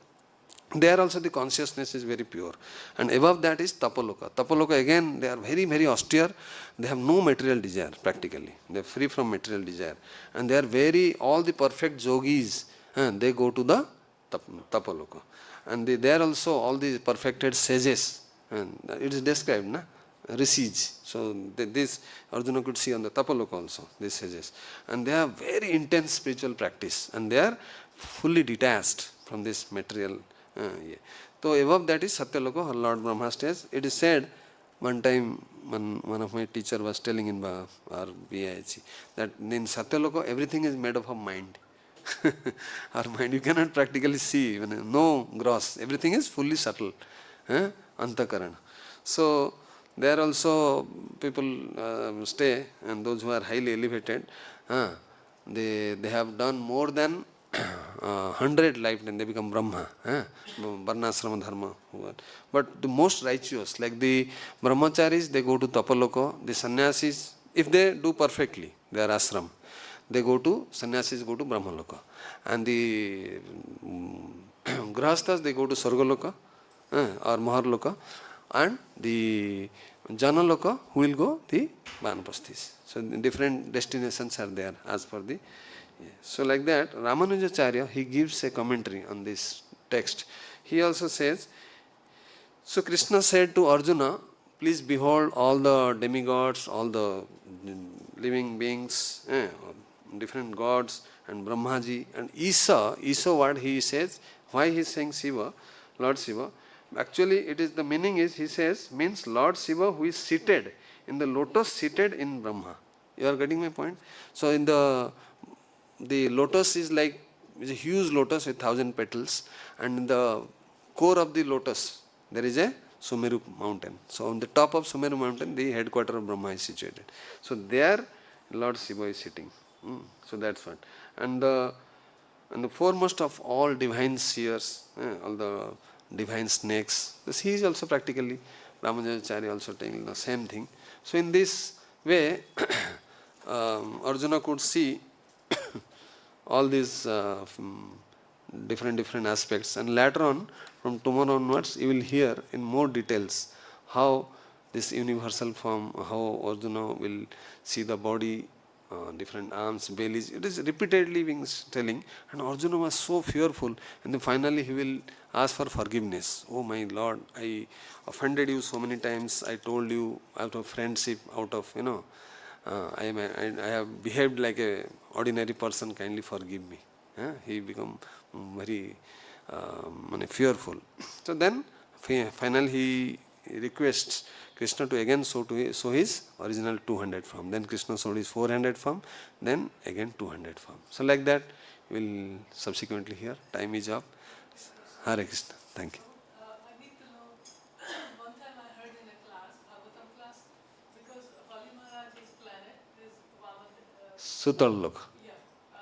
There also the consciousness is very pure. And above that is Tapaloka. Tapaloka again, they are very, very austere. They have no material desire practically. They are free from material desire. And they are very, all the perfect yogis, they go to the Tapaloka. And there also all the perfected sages. And it is described, na? Ṛṣīṁs. So this Arjuna could see on the Tapaloka also, these sages. And they have very intense spiritual practice. And they are fully detached from this material. So above that is Satyaloka, Lord Brahmā stays. It is said, one time one of my teacher was telling in our BIH that in Satyaloka everything is made up of mind. Our mind you cannot practically see, no gross, everything is fully subtle. Antakarana. So there also people stay, and those who are highly elevated, they have done more than 100 lifetimes, they become Brahma, Varnasrama Dharma. But the most righteous, like the Brahmacharis, they go to Tapaloka, the Sannyasis, if they do perfectly, their ashram, they go to, Sannyasis go to Brahmaloka. And the Grahasthas, they go to Sargaloka or Maharloka. And the Janaloka, who will go? The Vanapasthis. So different destinations are there as per the. So like that, Ramanujacharya, he gives a commentary on this text. He also says, so Krishna said to Arjuna, please behold all the demigods, all the living beings, different gods, and Brahmaji, and īśaṁ, what he says, why he is saying Śiva, Lord Śiva, Actually, it is the meaning is, he says, means Lord Śiva who is seated in the lotus, seated in Brahma. You are getting my point? So in the lotus is like, is a huge lotus with 1,000 petals, and in the core of the lotus there is a Sumeru mountain. So on the top of Sumeru mountain the headquarter of Brahma is situated. So there Lord Śiva is sitting. So that's what. And the foremost of all divine seers, all the divine snakes, he is also practically, Ramanujacharya also telling the same thing. So in this way Arjuna could see all these different aspects, and later on, from tomorrow onwards, you will hear in more details how this universal form, how Arjuna will see the body, different arms, bellies. It is repeatedly being telling, and Arjuna was so fearful, and then finally he will ask for forgiveness. Oh my Lord, I offended you so many times. I told you out of friendship, out of I have behaved like a ordinary person. Kindly forgive me. He become very fearful. So then finally he requests Krishna to again show his original 200 form. Then Krishna showed his 400 form, then again 200 form. So like that we will subsequently hear. Time is up. Hare Krishna. Thank you. I need to know, one time I heard in a class, Bhagavatam class, because Bali Maharaj's planet is Sutalok.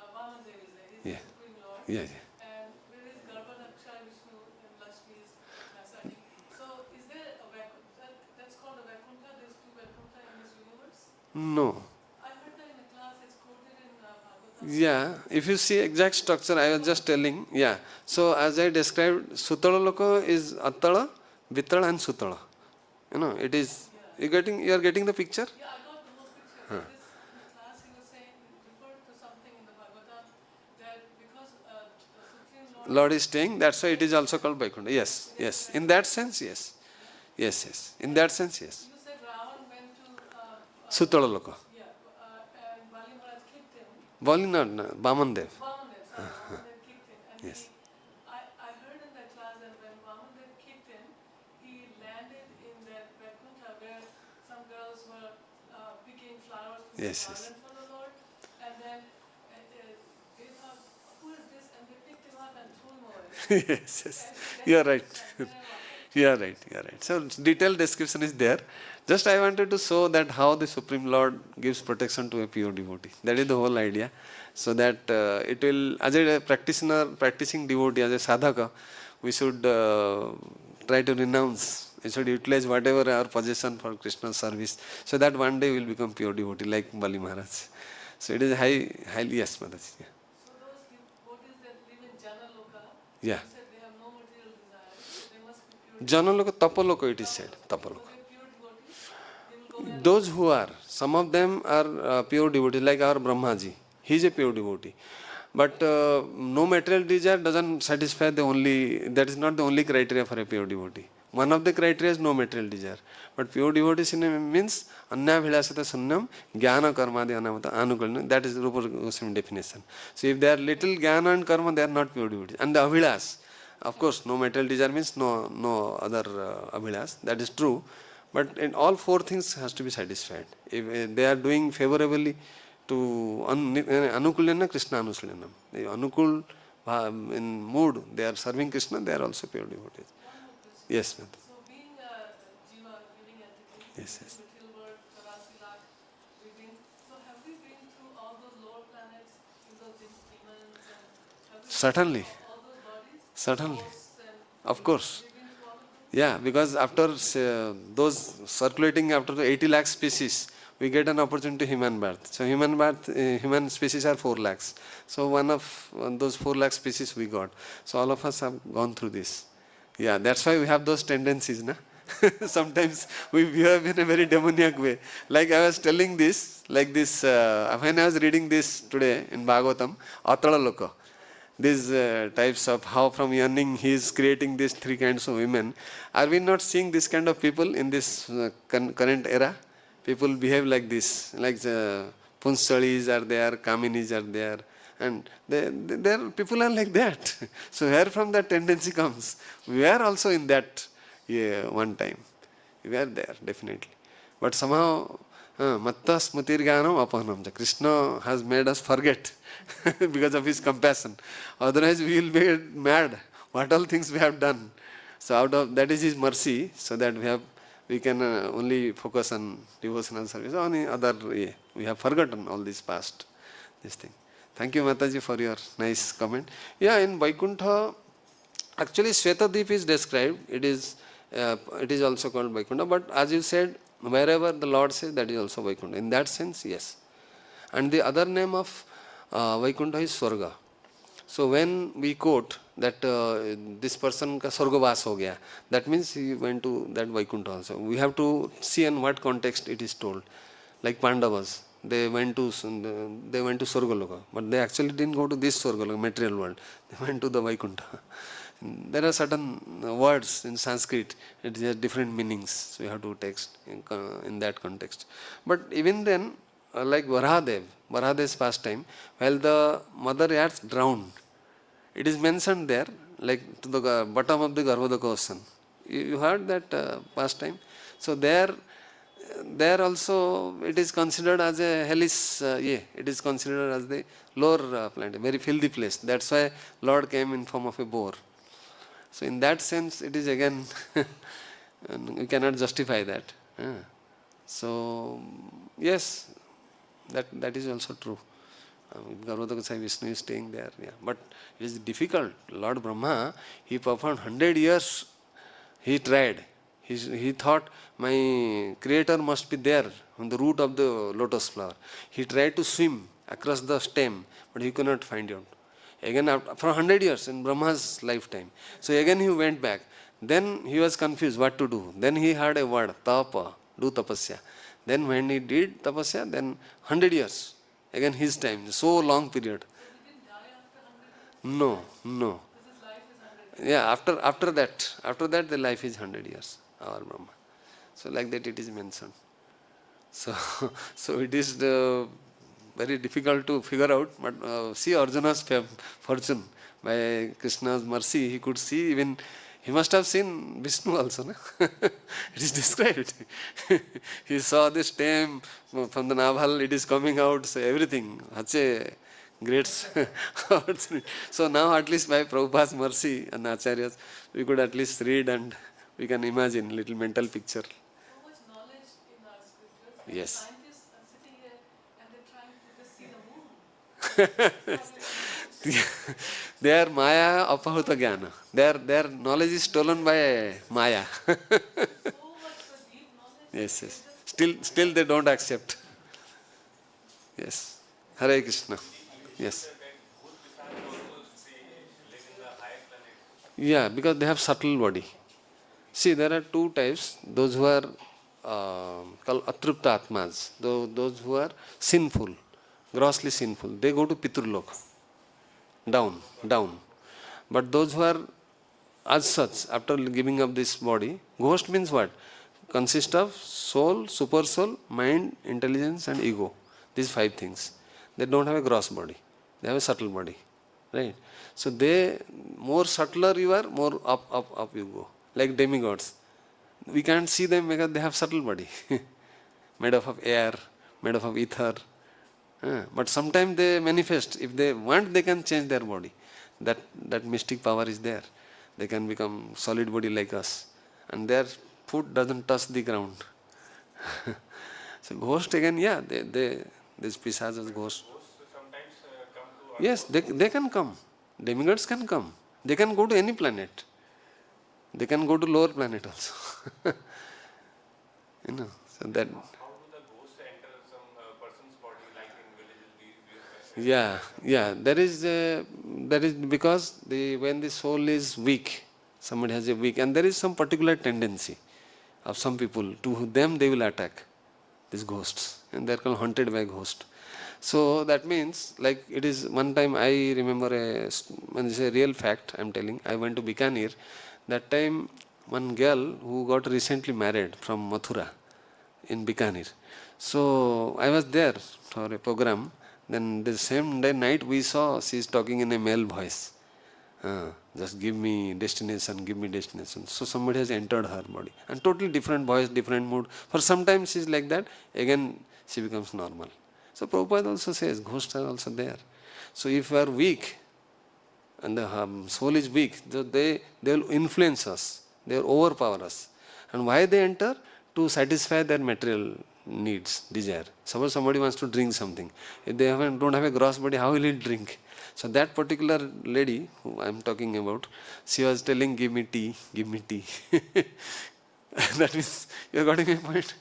Vaman Dev is there. He's Yeah. the Supreme Lord. Yeah. And where is Garbhadaksha, Vishnu, and Lakshmi is Masani. So is there a Vaikuntha? That's called a Vaikuntha? There's two Vaikuntha in this universe? No. I heard that in a class, it's quoted in Bhagavatam. Yeah, if you see exact structure, I was just telling. Yeah. So as I described, Sutala Loka is Attala, Vittala and Sutala. It is. You are getting the picture? Yeah, I got the whole picture. In this class he was saying, referred to something in the Bhagavatam, that because the Supreme Lord is staying, that's why it is also called Vaikuntha. Yes. In that sense, yes. In that sense, yes. You said Ravan went to Sutala Loka. and Bali Maharaj kicked him. Bali not, Vamandev. Vamandev kicked him. And Yes. I heard in that class that when Vamandev kicked him, he landed in that Vaikuntha where some girls were picking flowers to make garland for the Lord. And then they thought, who is this? And they picked him up and threw him away. Yes. You are right. You are right. So detailed description is there. Just I wanted to show that how the Supreme Lord gives protection to a pure devotee. That is the whole idea. So that it will, as a practitioner, practicing devotee, as a sadhaka, we should try to renounce. We should utilize whatever our possession for Krishna's service, so that one day we will become pure devotee like Bali Maharaj. So it is highly, yes, Mataji. Yeah. So those devotees that live in Jana Loka, Yeah. you said they have no material desires, so they must be pure. Janaloka, Tapaloka it is said. Tapaloka. So they're pure devotees, they will go there. Those who are, some of them are pure devotees, like our Brahmaji. He is a pure devotee. But no material desire doesn't satisfy that is not the only criteria for a pure devotee. One of the criteria is no material desire. But pure devotee means annabhilasata sunnam jnana karmadi anamata anukulna. That is Rupa Goswami definition. So if they are little jnana and karma, they are not pure devotees. And the abhilas, of course, no material desire means no other abhilas. That is true. But in all four things has to be satisfied. If they are doing favorably to anukulena Krishna anusulenam. The anukul in mood, they are serving Krishna, they are also pure devotees. Yes, ma'am. So being a jiva, living entity, Yes. material world, 84 lakh, so have we been through all those lower planets, in those demons, and have we Certainly. been through all those bodies? Certainly. Ghosts and Of course. we've been through all of them? Yeah, because after those circulating after the 80 lakh species, we get an opportunity to human birth. So human species are 4 lakhs. So one of those 4 lakh species we got. So all of us have gone through this. Yeah, that's why we have those tendencies, na? Sometimes we behave in a very demoniac way. Like I was telling this, like this, when I was reading this today in Bhagavatam, Atala Loka, these types of how from yearning he is creating these 3 kinds of women. Are we not seeing this kind of people in this current era? People behave like this, like Punsalis are there, Kaminis are there, and people are like that. So where from that tendency comes? We are also in that yeah, one time. We were there, definitely. But somehow, matta smutirganam apahanam. Krishna has made us forget because of his compassion. Otherwise, we will be mad. What all things we have done. So out of that is his mercy, so that we can only focus on devotional service. On the other, we have forgotten all this past, this thing. Thank you, Mataji, for your nice comment. Yeah, in Vaikuntha, actually Shvetadvip is described. It is also called Vaikuntha. But as you said, wherever the Lord says, that is also Vaikuntha. In that sense, yes. And the other name of Vaikuntha is Swarga. So when we quote that this person ka Swargavas ho gaya, that means he went to that Vaikuntha also. We have to see in what context it is told. Like Pandavas, they went to Swargaloka, but they actually didn't go to this Swargaloka, material world. They went to the Vaikuntha. There are certain words in Sanskrit, it has different meanings, so you have to text in that context. But even then, like Varahadev's pastime, while the mother earth drowned, it is mentioned there, like to the bottom of the Garbhodaka ocean. You heard that pastime? So there also it is considered as a hellish, it is considered as the lower planet, a very filthy place. That's why Lord came in form of a boar. So in that sense, it is again, you cannot justify that. So yes, that is also true. Garbhodaka Sai Vishnu is staying there. Yeah. But it is difficult. Lord Brahmā, he performed 100 years, he tried. He thought, my creator must be there on the root of the lotus flower. He tried to swim across the stem, but he could not find out. Again, for 100 years in Brahma's lifetime. So again he went back. Then he was confused what to do. Then he heard a word, tava, do tapasya. Then when he did tapasya, then 100 years. Again his time, so long period. So he didn't die after 100 years? No. Because his life is 100 years. Yeah, after that the life is 100 years, our Brahma. So like that it is mentioned. So it is very difficult to figure out, but see Arjuna's fortune. By Krishna's mercy, he could see even, he must have seen Vishnu also. No? It is described. He saw the stem from the navel, it is coming out, so everything. Such a great So now at least by Prabhupada's mercy and Acharyas, we could at least read and we can imagine little mental picture. So much knowledge in our scriptures. And Yes. scientists are sitting here and they're trying to just see the moon. They are Maya apahuta jnana. Their knowledge is stolen by Maya. So much for deep knowledge. Yes. Still they don't accept. Yes. Hare Krishna. Yes. Yeah, because they have subtle body. See, there are two types. Those who are called atrupta atmas, those who are sinful, grossly sinful, they go to Pitrulok, down. But those who are as such, after giving up this body, ghost means what? Consists of soul, super soul, mind, intelligence and ego. These 5 things. They don't have a gross body. They have a subtle body. Right? So more subtler you are, more up you go. Like demigods. We can't see them because they have subtle body. Made up of air, made up of ether. But sometimes they manifest. If they want, they can change their body. That mystic power is there. They can become solid body like us. And their foot doesn't touch the ground. So ghost again, yeah, these pishaches, ghosts. Sometimes come to Yes, they can come. Demigods can come. They can go to any planet. They can go to lower planet also. So that. how do the ghosts enter some person's body, like in villages? Yeah. That is because when the soul is weak, somebody has a weak, and there is some particular tendency of some people, to them they will attack these ghosts, and they are called haunted by ghost. So that means, like it is one time I remember this is a real fact I am telling. I went to Bikaner. That time one girl who got recently married from Mathura in Bikaner. So I was there for a program. Then the same day night we saw she is talking in a male voice. Just give me destination, give me destination. So somebody has entered her body. And totally different voice, different mood. For some time she is like that, again she becomes normal. So Prabhupada also says, ghosts are also there. So if we are weak, and the soul is weak, they will influence us, they will overpower us. And why they enter? To satisfy their material needs, desire. Suppose somebody wants to drink something. If they don't have a gross body, how will he drink? So that particular lady who I am talking about, she was telling, give me tea, give me tea. That means, you are getting my point.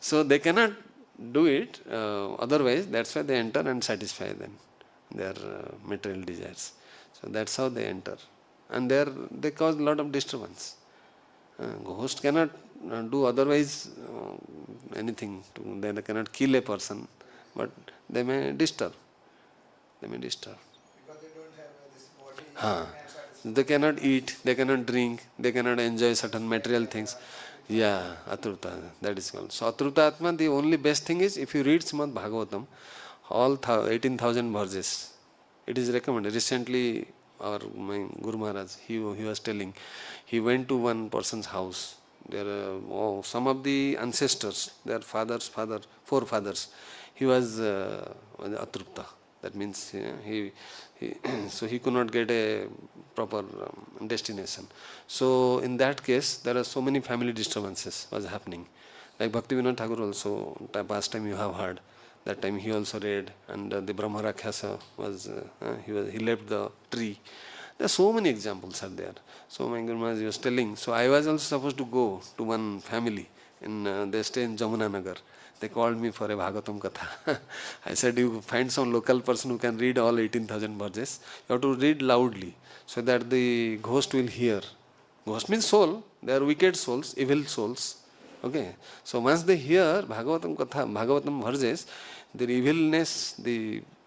So they cannot do it otherwise, that's why they enter and satisfy them, their material desires. So that's how they enter. And there they cause a lot of disturbance. Ghost cannot do otherwise anything. They cannot kill a person, but they may disturb. They may disturb. Because they don't have this body. They cannot eat, they cannot drink, they cannot enjoy certain material things. Yeah, Atruta, that is called. So Atruta Atma, the only best thing is if you read Srimad Bhagavatam, all 18,000 verses, it is recommended. Recently, my Guru Maharaj, he was telling, he went to one person's house. There some of the ancestors, their forefathers, he was Atrupta. That means so he could not get a proper destination. So in that case, there are so many family disturbances was happening. Like Bhaktivinoda Thakur also, past time you have heard, that time he also read, and the Brahma Rakshasa was, he left the tree. There are so many examples are there. So my Guru Maharaj was telling, so I was also supposed to go to one family, they stay in Jamuna Nagar. They called me for a Bhagavatam Katha. I said, you find some local person who can read all 18,000 verses. You have to read loudly so that the ghost will hear. Ghost means soul. They are wicked souls, evil souls. Okay. So once they hear Bhagavatam Katha, Bhagavatam verses, their evilness,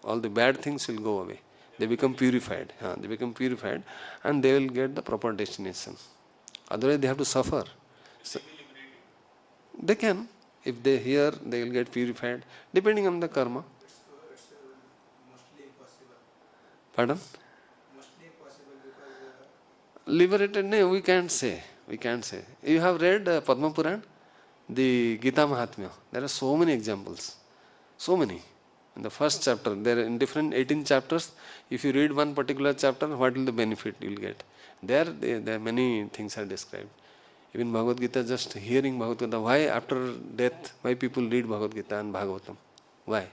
all the bad things will go away. They become purified. They become purified and they will get the proper destination. Otherwise they have to suffer. So, they can. If they hear, they will get purified, depending on the karma. It's mostly impossible. Pardon? Mostly impossible because Liberated? No, we can't say. We can't say. You have read Padma Puran? The Gita Mahatmya. There are so many examples. So many. In the first chapter, there are in different 18 chapters. If you read one particular chapter, what will the benefit you will get? There many things are described. Even Bhagavad Gita, just hearing Bhagavad Gita, why after death, why people read Bhagavad Gita and Bhagavatam? Why?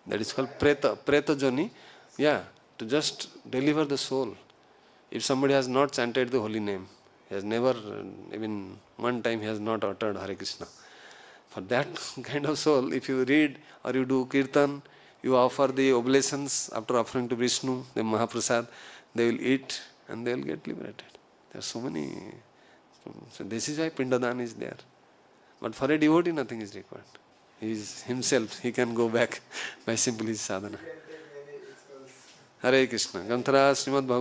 That is called Preta Joni. Yeah, to just deliver the soul. If somebody has not chanted the holy name, he has never, even one time he has not uttered Hare Krishna. For that kind of soul, if you read or you do kirtan, you offer the oblations after offering to Vishnu, the Mahaprasad, they will eat and they will get liberated. There are so many. So this is why Pindadan is there. But for a devotee, nothing is required. He is himself, he can go back by simply sadhana. Hare Krishna. Ganthara Srimad Bhagavatam.